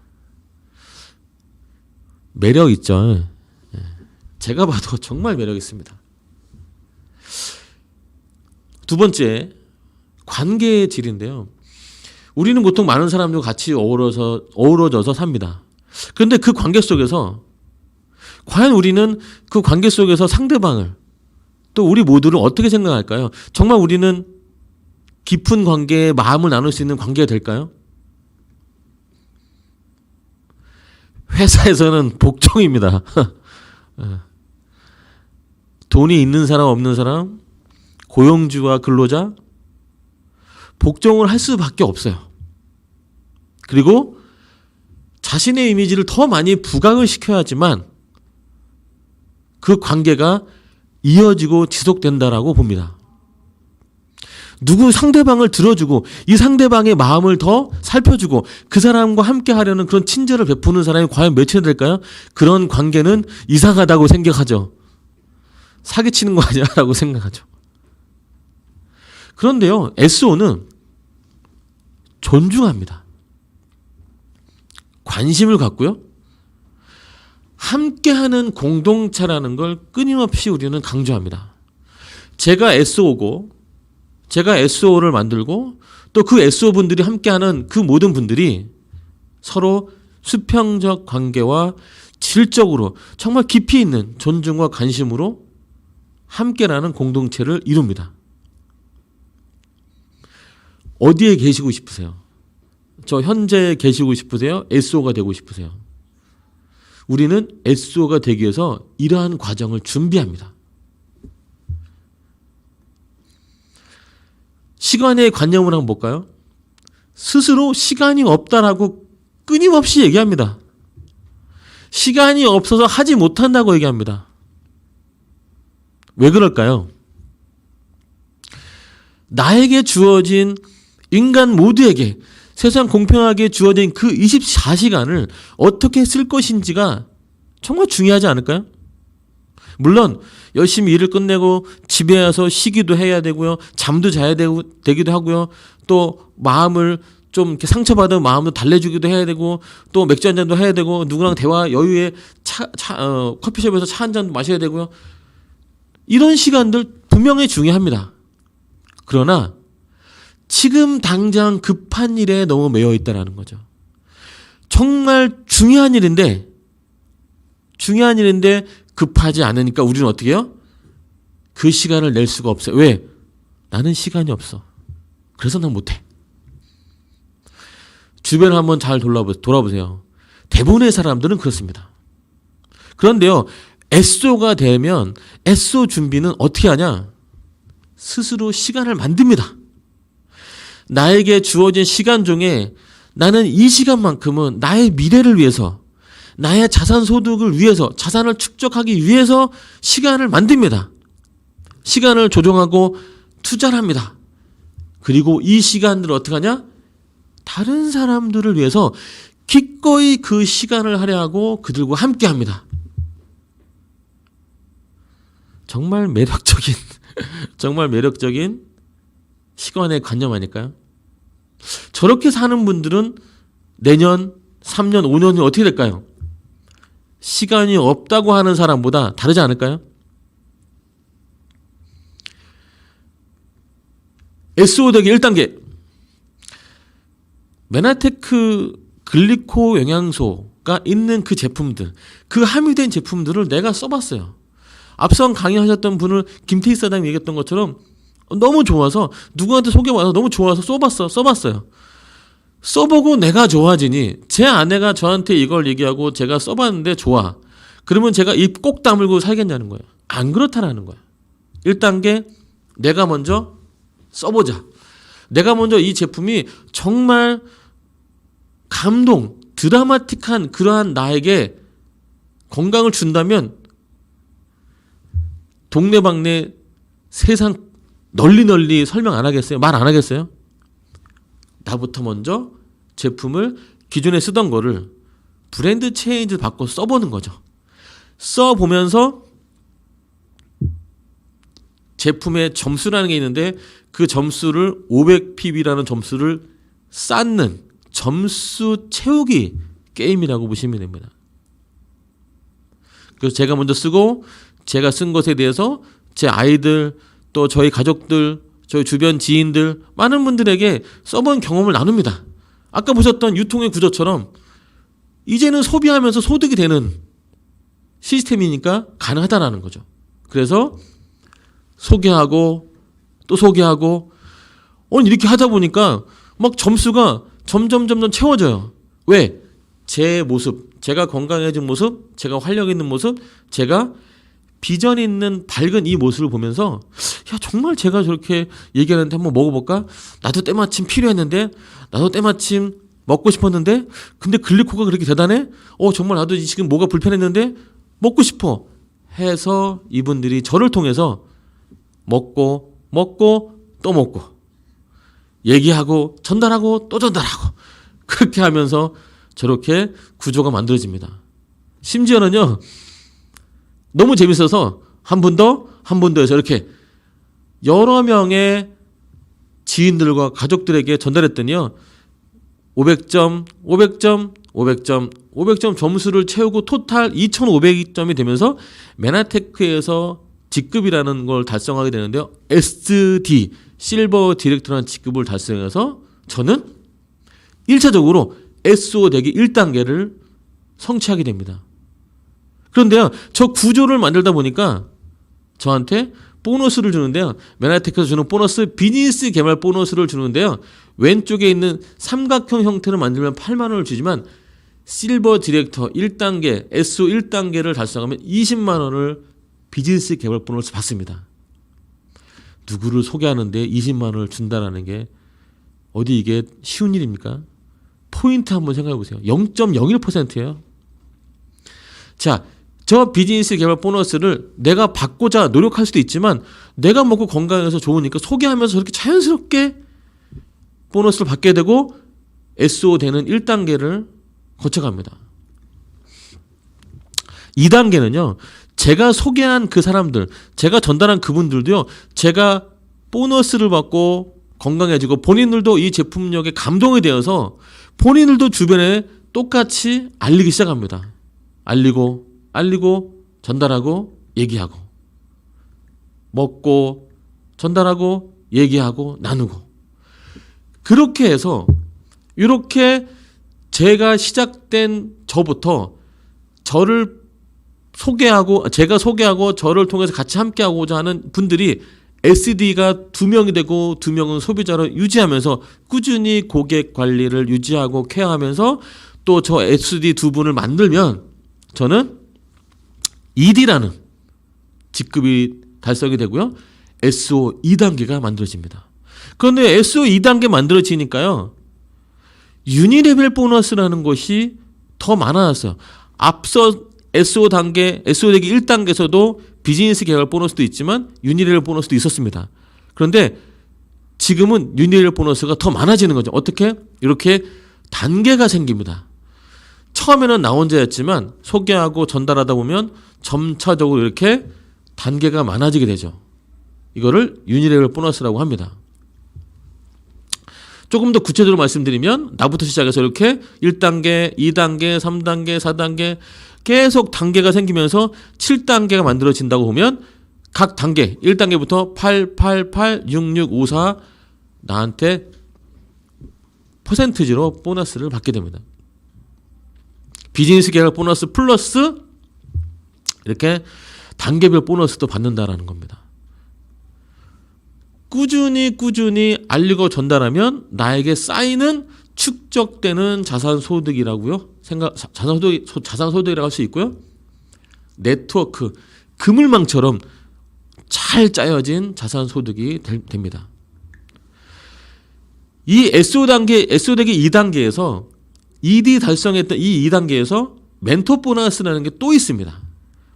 D: 매력 있죠. 제가 봐도 정말 매력 있습니다. 두 번째, 관계의 질인데요. 우리는 보통 많은 사람들과 같이 어우러져서 삽니다. 그런데 그 관계 속에서 과연 우리는 그 관계 속에서 상대방을, 또 우리 모두를 어떻게 생각할까요? 정말 우리는 깊은 관계에 마음을 나눌 수 있는 관계가 될까요? 회사에서는 복종입니다. 돈이 있는 사람 없는 사람, 고용주와 근로자, 복종을 할 수밖에 없어요. 그리고 자신의 이미지를 더 많이 부각을 시켜야지만 그 관계가 이어지고 지속된다라고 봅니다. 누구 상대방을 들어주고 이 상대방의 마음을 더 살펴주고 그 사람과 함께 하려는 그런 친절을 베푸는 사람이 과연 몇이나 될까요? 그런 관계는 이상하다고 생각하죠. 사기치는 거 아니야? 라고 생각하죠. 그런데요, SO는 존중합니다. 관심을 갖고요, 함께하는 공동체라는 걸 끊임없이 우리는 강조합니다. 제가 SO고, 제가 SO를 만들고, 또 그 SO 분들이 함께하는 그 모든 분들이 서로 수평적 관계와 질적으로 정말 깊이 있는 존중과 관심으로 함께라는 공동체를 이룹니다. 어디에 계시고 싶으세요? 저 현재 계시고 싶으세요? SO가 되고 싶으세요? 우리는 SO가 되기 위해서 이러한 과정을 준비합니다. 시간의 관념을 한번 볼까요? 스스로 시간이 없다라고 끊임없이 얘기합니다. 시간이 없어서 하지 못한다고 얘기합니다. 왜 그럴까요? 나에게 주어진, 인간 모두에게 세상 공평하게 주어진 그 24시간을 어떻게 쓸 것인지가 정말 중요하지 않을까요? 물론 열심히 일을 끝내고 집에 와서 쉬기도 해야 되고요, 잠도 자야 되기도 하고요, 또 마음을 좀 이렇게 상처받은 마음도 달래주기도 해야 되고, 또 맥주 한 잔도 해야 되고, 누구랑 대화 여유에 커피숍에서 차 한 잔도 마셔야 되고요. 이런 시간들 분명히 중요합니다. 그러나 지금 당장 급한 일에 너무 매여 있다라는 거죠. 정말 중요한 일인데 급하지 않으니까 우리는 어떻게 해요? 그 시간을 낼 수가 없어요. 왜? 나는 시간이 없어. 그래서 난 못해. 주변을 한번 잘 돌아보세요. 대부분의 사람들은 그렇습니다. 그런데요, SO가 되면 SO 준비는 어떻게 하냐? 스스로 시간을 만듭니다. 나에게 주어진 시간 중에 나는 이 시간만큼은 나의 미래를 위해서, 나의 자산 소득을 위해서, 자산을 축적하기 위해서 시간을 만듭니다. 시간을 조정하고 투자를 합니다. 그리고 이 시간들을 어떻게 하냐? 다른 사람들을 위해서 기꺼이 그 시간을 할애하고 그들과 함께 합니다. 정말 매력적인 정말 매력적인 시간의 관념 아닐까요? 저렇게 사는 분들은 내년, 3년, 5년이 어떻게 될까요? 시간이 없다고 하는 사람보다 다르지 않을까요? SO 되기 1단계. 메나테크 글리코 영양소가 있는 그 제품들, 그 함유된 제품들을 내가 써봤어요. 앞선 강의하셨던 분을 김태희 사장님이 얘기했던 것처럼 너무 좋아서 누구한테 소개받아서 너무 좋아서 써봤어요. 써보고 내가 좋아지니 제 아내가 저한테 이걸 얘기하고 제가 써봤는데 좋아. 그러면 제가 입 꼭 다물고 살겠냐는 거예요. 안 그렇다라는 거예요. 1단계 내가 먼저 써보자. 내가 먼저 이 제품이 정말 감동, 드라마틱한 그러한 나에게 건강을 준다면 동네방네 세상 널리 설명 안 하겠어요? 말 안 하겠어요? 나부터 먼저 제품을 기존에 쓰던 거를 브랜드 체인지를 바꿔 써보는 거죠. 써보면서 제품의 점수라는 게 있는데 그 점수를 500pb라는 점수를 쌓는 점수 채우기 게임이라고 보시면 됩니다. 그래서 제가 먼저 쓰고 제가 쓴 것에 대해서 제 아이들 또 저희 가족들 저희 주변 지인들 많은 분들에게 써본 경험을 나눕니다. 아까 보셨던 유통의 구조처럼 이제는 소비하면서 소득이 되는 시스템이니까 가능하다라는 거죠. 그래서 소개하고 또 소개하고 이렇게 하다 보니까 막 점수가 점점 채워져요. 왜? 제 모습, 제가 건강해진 모습, 제가 활력 있는 모습, 제가 비전 있는 밝은 이 모습을 보면서 야 정말 제가 저렇게 얘기하는데 한번 먹어볼까? 나도 때마침 필요했는데 나도 때마침 먹고 싶었는데 근데 글리코가 그렇게 대단해? 정말 나도 지금 뭐가 불편했는데 먹고 싶어 해서 이분들이 저를 통해서 먹고 또 먹고 얘기하고 전달하고 또 전달하고 그렇게 하면서 저렇게 구조가 만들어집니다. 심지어는요 너무 재밌어서 한 분 더 해서 이렇게 여러 명의 지인들과 가족들에게 전달했더니요 500점 점수를 채우고 토탈 2500점이 되면서 메나테크에서 직급이라는 걸 달성하게 되는데요. SD 실버 디렉터라는 직급을 달성해서 저는 1차적으로 SO 되기 1단계를 성취하게 됩니다. 그런데요, 저 구조를 만들다 보니까 저한테 보너스를 주는데요. 메나테크에서 주는 보너스, 비즈니스 개발 보너스를 주는데요. 왼쪽에 있는 삼각형 형태를 만들면 8만 원을 주지만 실버 디렉터 1단계, SO 1단계를 달성하면 20만 원을 비즈니스 개발 보너스 받습니다. 누구를 소개하는데 20만 원을 준다라는 게 어디 이게 쉬운 일입니까? 포인트 한번 생각해 보세요. 0.01%예요. 자, 저 비즈니스 개발 보너스를 내가 받고자 노력할 수도 있지만 내가 먹고 건강해서 좋으니까 소개하면서 저렇게 자연스럽게 보너스를 받게 되고 SO 되는 1단계를 거쳐갑니다. 2단계는요. 제가 소개한 그 사람들, 제가 전달한 그분들도요. 제가 보너스를 받고 건강해지고 본인들도 이 제품력에 감동이 되어서 본인들도 주변에 똑같이 알리기 시작합니다. 알리고 전달하고 얘기하고 먹고 전달하고 얘기하고 나누고 그렇게 해서 이렇게 제가 시작된 저부터 저를 소개하고 제가 소개하고 저를 통해서 같이 함께하고자 하는 분들이 SD가 2명이 되고 2명은 소비자로 유지하면서 꾸준히 고객 관리를 유지하고 케어하면서 또 저 SD 2분을 만들면 저는 ED라는 직급이 달성이 되고요. SO 2단계가 만들어집니다. 그런데 SO 2단계 만들어지니까요. 유니레벨 보너스라는 것이 더 많아졌어요. 앞서 SO 단계, SO 되기 1단계에서도 비즈니스 개발 보너스도 있지만 유니레벨 보너스도 있었습니다. 그런데 지금은 유니레벨 보너스가 더 많아지는 거죠. 어떻게? 이렇게 단계가 생깁니다. 처음에는 나 혼자였지만 소개하고 전달하다 보면 점차적으로 이렇게 단계가 많아지게 되죠. 이거를 유니레벨 보너스라고 합니다. 조금 더 구체적으로 말씀드리면 나부터 시작해서 이렇게 1단계, 2단계, 3단계, 4단계 계속 단계가 생기면서 7단계가 만들어진다고 보면 각 단계 1단계부터 8, 8, 8, 6, 6, 5, 4 나한테 퍼센트지로 보너스를 받게 됩니다. 비즈니스 계열 보너스 플러스 이렇게 단계별 보너스도 받는다라는 겁니다. 꾸준히 알리고 전달하면 나에게 쌓이는 축적되는 자산소득이라고요. 자산소득이라고 할 수 있고요. 네트워크, 그물망처럼 잘 짜여진 자산소득이 됩니다. 이 SO단계 2단계에서 ED 달성했던 이 2단계에서 멘토 보너스라는 게 또 있습니다.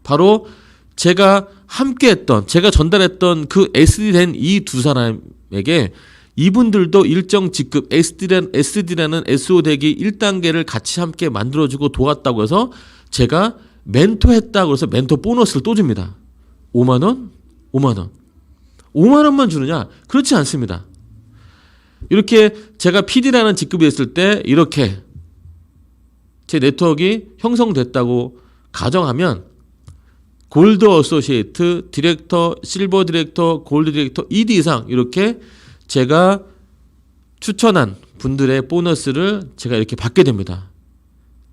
D: 바로 제가 함께했던, 제가 전달했던 그 SD 된 이 두 사람에게 이분들도 일정 직급 SD라는 SO대기 1단계를 같이 함께 만들어주고 도왔다고 해서 제가 멘토했다고 해서 멘토 보너스를 또 줍니다. 5만 원? 5만 원. 5만 원만 주느냐? 그렇지 않습니다. 이렇게 제가 PD라는 직급이 있을 때 이렇게 제 네트워크가 형성됐다고 가정하면 골드 어소시에이트, 디렉터, 실버 디렉터, 골드 디렉터, ED 이상 이렇게 제가 추천한 분들의 보너스를 제가 이렇게 받게 됩니다.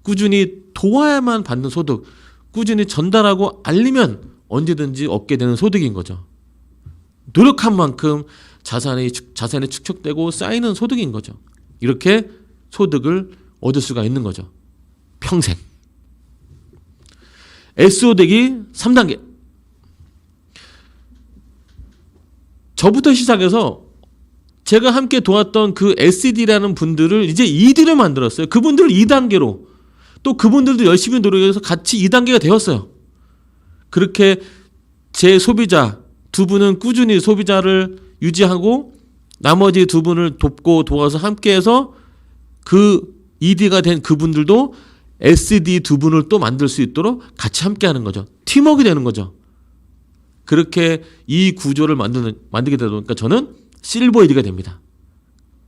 D: 꾸준히 도와야만 받는 소득, 꾸준히 전달하고 알리면 언제든지 얻게 되는 소득인 거죠. 노력한 만큼 자산이 축적되고 쌓이는 소득인 거죠. 이렇게 소득을 얻을 수가 있는 거죠. 평생. SO대기 3단계. 저부터 시작해서 제가 함께 도왔던 그 SD라는 분들을 이제 ED로 만들었어요. 그분들을 2단계로. 또 그분들도 열심히 노력해서 같이 2단계가 되었어요. 그렇게 제 소비자 두 분은 꾸준히 소비자를 유지하고 나머지 두 분을 돕고 도와서 함께해서 그 ED가 된 그분들도 SD 두 분을 또 만들 수 있도록 같이 함께하는 거죠. 팀워크가 되는 거죠. 그렇게 이 구조를 만들게 되다 보니까 저는 실버 ED가 됩니다.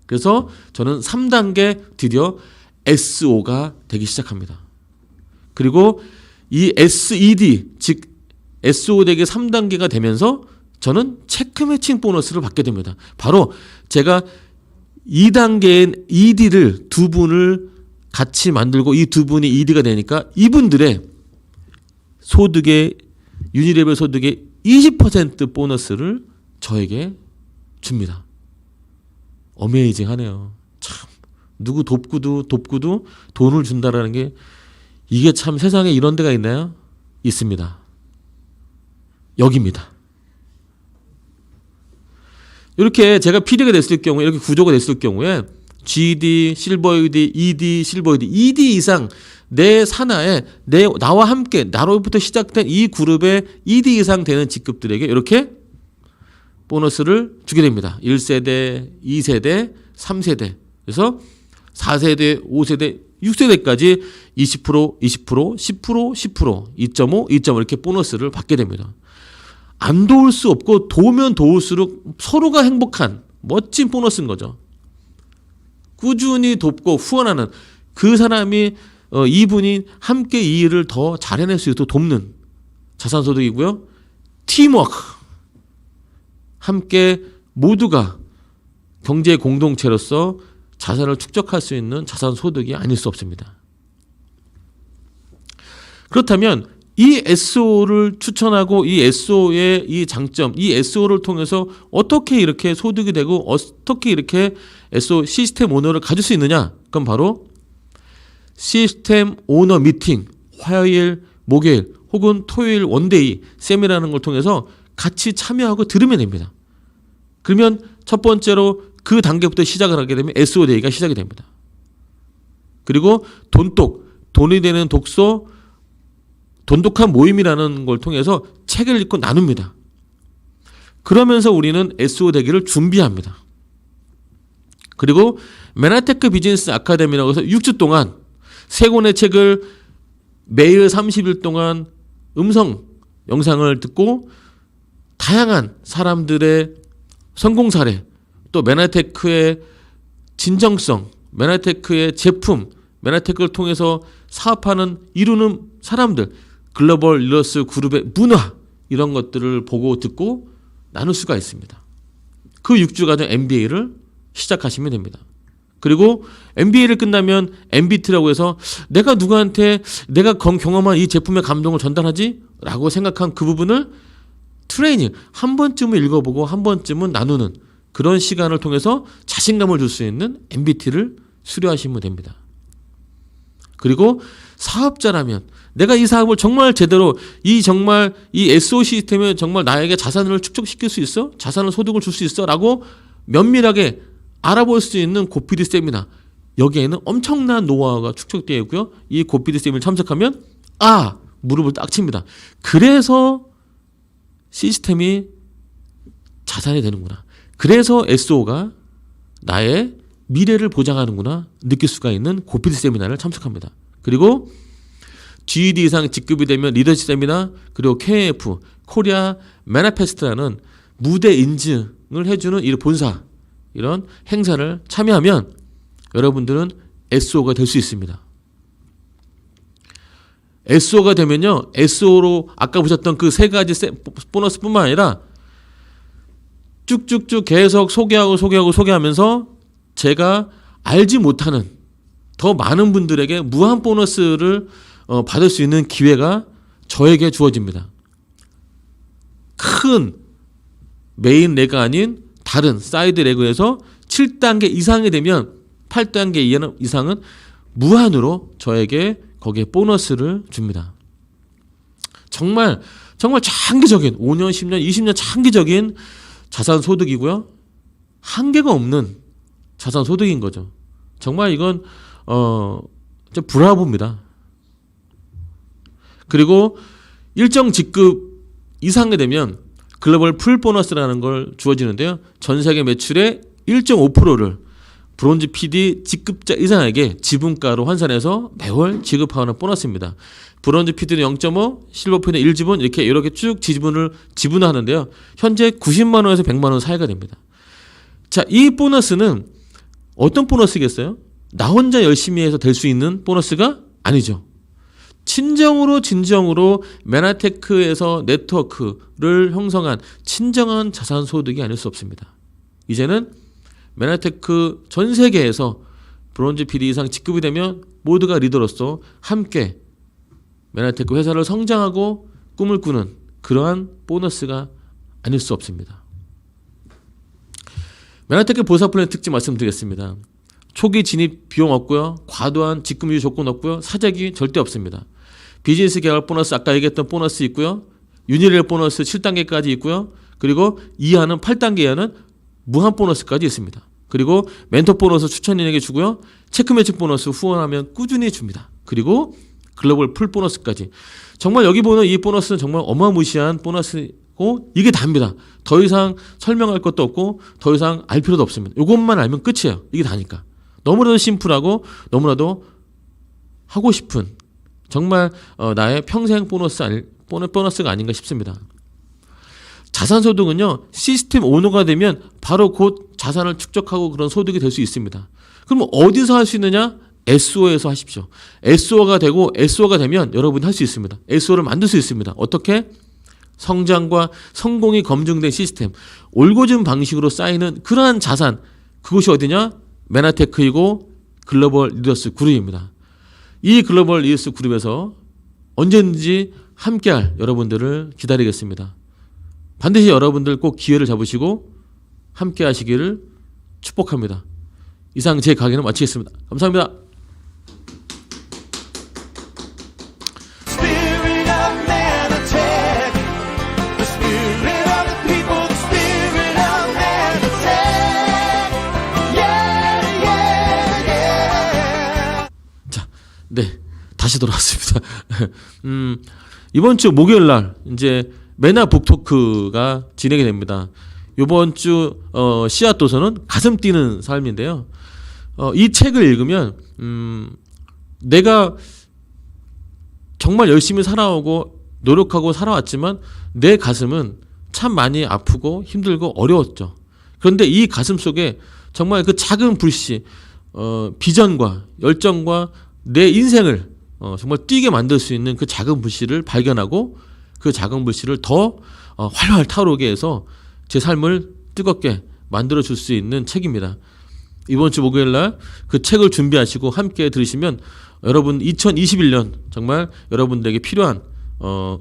D: 그래서 저는 3단계 드디어 SO가 되기 시작합니다. 그리고 이 SED 즉 SO 되기 3단계가 되면서 저는 체크 매칭 보너스를 받게 됩니다. 바로 제가 2단계인 ED를 두 분을 같이 만들고 이 두 분이 ED가 되니까 이분들의 소득의 유니레벨 소득의 20% 보너스를 저에게 줍니다. 어메이징하네요. 참 누구 돕고도 돈을 준다라는 게 이게 참 세상에 이런 데가 있나요? 있습니다. 여기입니다. 이렇게 제가 PD가 됐을 경우에 이렇게 구조가 됐을 경우에 GD, 실버 ED, ED, 실버 ED, ED 이상 내 산하에 나와 함께 나로부터 시작된 이 그룹의 ED 이상 되는 직급들에게 이렇게 보너스를 주게 됩니다. 1세대, 2세대, 3세대. 그래서 4세대, 5세대, 6세대까지 20%, 20%, 10%, 10%, 2.5, 2.5 이렇게 보너스를 받게 됩니다. 안 도울 수 없고 도우면 도울수록 서로가 행복한 멋진 보너스인 거죠. 꾸준히 돕고 후원하는 그 사람이 이분이 함께 이 일을 더 잘해낼 수 있도록 돕는 자산소득이고요. 팀워크. 함께 모두가 경제 공동체로서 자산을 축적할 수 있는 자산소득이 아닐 수 없습니다. 그렇다면 이 SO를 추천하고 이 SO의 이 장점, 이 SO를 통해서 어떻게 이렇게 소득이 되고 어떻게 이렇게 SO 시스템 오너를 가질 수 있느냐? 그럼 바로 시스템 오너 미팅, 화요일, 목요일 혹은 토요일 원데이 셈이라는 걸 통해서 같이 참여하고 들으면 됩니다. 그러면 첫 번째로 그 단계부터 시작을 하게 되면 SO 데이가 시작이 됩니다. 그리고 돈이 되는 독서 돈독한 모임이라는 걸 통해서 책을 읽고 나눕니다. 그러면서 우리는 SO 되기를 준비합니다. 그리고 메나테크 비즈니스 아카데미라고 해서 6주 동안 3권의 책을 매일 30일 동안 음성 영상을 듣고 다양한 사람들의 성공 사례, 또 메나테크의 진정성, 메나테크의 제품, 메나테크를 통해서 사업하는 이루는 사람들, 글로벌 리더스 그룹의 문화, 이런 것들을 보고 듣고 나눌 수가 있습니다. 그 6주 과정 MBA를 시작하시면 됩니다. 그리고 MBA를 끝나면 MBT라고 해서 내가 누구한테 내가 경험한 이 제품의 감동을 전달하지? 라고 생각한 그 부분을 트레이닝, 한 번쯤은 읽어보고 한 번쯤은 나누는 그런 시간을 통해서 자신감을 줄 수 있는 MBT를 수료하시면 됩니다. 그리고 사업자라면 내가 이 사업을 정말 제대로 정말 이 SO 시스템에 정말 나에게 자산을 축적시킬 수 있어? 자산을 소득을 줄 수 있어? 라고 면밀하게 알아볼 수 있는 고피디 세미나, 여기에는 엄청난 노하우가 축적되어 있고요. 이 고피디 세미나를 참석하면 무릎을 딱 칩니다. 그래서 시스템이 자산이 되는구나. 그래서 SO가 나의 미래를 보장하는구나 느낄 수가 있는 고피디 세미나를 참석합니다. 그리고 GED 이상 직급이 되면 리더십 세미나, 그리고 KF, 코리아 매니페스트라는 무대 인증을 해주는 이 본사, 이런 행사를 참여하면 여러분들은 SO가 될 수 있습니다. SO가 되면요, SO로 아까 보셨던 그 세 가지 보너스뿐만 아니라 쭉쭉쭉 계속 소개하면서 제가 알지 못하는 더 많은 분들에게 무한 보너스를 받을 수 있는 기회가 저에게 주어집니다. 큰 메인 레그가 아닌 다른 사이드 레그에서 7단계 이상이 되면 8단계 이상은 무한으로 저에게 거기에 보너스를 줍니다. 정말 장기적인 5년, 10년, 20년 장기적인 자산 소득이고요. 한계가 없는 자산 소득인 거죠. 정말 이건 진짜 브라보입니다. 그리고 일정 직급 이상이 되면 글로벌 풀 보너스라는 걸 주어지는데요. 전 세계 매출의 1.5%를 브론즈 PD 직급자 이상에게 지분가로 환산해서 매월 지급하는 보너스입니다. 브론즈 PD는 0.5, 실버 PD는 1지분 이렇게 쭉 지분하는데요. 현재 90만 원에서 100만 원 사이가 됩니다. 자, 이 보너스는 어떤 보너스겠어요? 나 혼자 열심히 해서 될 수 있는 보너스가 아니죠. 진정으로 메나테크에서 네트워크를 형성한 진정한 자산 소득이 아닐 수 없습니다. 이제는 메나테크 전 세계에서 브론즈 PD 이상 직급이 되면 모두가 리더로서 함께 메나테크 회사를 성장하고 꿈을 꾸는 그러한 보너스가 아닐 수 없습니다. 메나테크 보사 플랜 특징 말씀드리겠습니다. 초기 진입 비용 없고요. 과도한 직급 유지 조건 없고요. 사재기 절대 없습니다. 비즈니스 개발 보너스 아까 얘기했던 보너스 있고요. 유니레일 보너스 7단계까지 있고요. 그리고 이하는 8단계 이하는 무한 보너스까지 있습니다. 그리고 멘토 보너스 추천인에게 주고요. 체크 매치 보너스 후원하면 꾸준히 줍니다. 그리고 글로벌 풀 보너스까지. 정말 여기 보는 이 보너스는 정말 어마무시한 보너스고 이게 답니다. 더 이상 설명할 것도 없고 더 이상 알 필요도 없습니다. 이것만 알면 끝이에요. 이게 다니까. 너무나도 심플하고 너무나도 하고 싶은 정말 나의 평생 보너스가 아닌가 싶습니다. 자산소득은요, 시스템 오너가 되면 바로 곧 자산을 축적하고 그런 소득이 될 수 있습니다. 그럼 어디서 할 수 있느냐? SO에서 하십시오. SO가 되고 SO가 되면 여러분이 할 수 있습니다. SO를 만들 수 있습니다. 어떻게? 성장과 성공이 검증된 시스템, 올고즘 방식으로 쌓이는 그러한 자산, 그곳이 어디냐? 메나테크이고 글로벌 리더스 그룹입니다. 이 글로벌 리더스 그룹에서 언제든지 함께할 여러분들을 기다리겠습니다. 반드시 여러분들 꼭 기회를 잡으시고 함께 하시기를 축복합니다. 이상 제 강의는 마치겠습니다. 감사합니다.
C: Spirit of Manatech, the spirit of the people, the spirit of Manatech. Yeah, yeah, yeah.
D: 자, 네, 다시 돌아왔습니다. 이번 주 목요일 날 이제 메나 북토크가 진행이 됩니다. 이번 주 씨앗 도서는 가슴 뛰는 삶인데요. 이 책을 읽으면 내가 정말 열심히 살아오고 노력하고 살아왔지만 내 가슴은 참 많이 아프고 힘들고 어려웠죠. 그런데 이 가슴 속에 정말 그 작은 불씨, 비전과 열정과 내 인생을 정말 뛰게 만들 수 있는 그 작은 불씨를 발견하고 그 작은 불씨를 더 활활 타오르게 해서 제 삶을 뜨겁게 만들어 줄 수 있는 책입니다. 이번 주 목요일 날 그 책을 준비하시고 함께 들으시면 여러분 2021년 정말 여러분들에게 필요한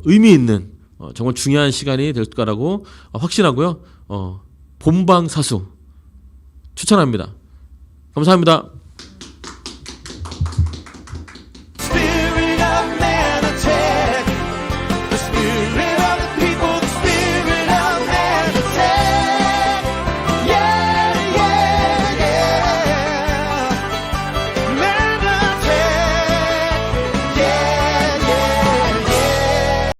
D: 의미 있는 정말 중요한 시간이 될 거라고 확신하고요. 본방사수 추천합니다. 감사합니다.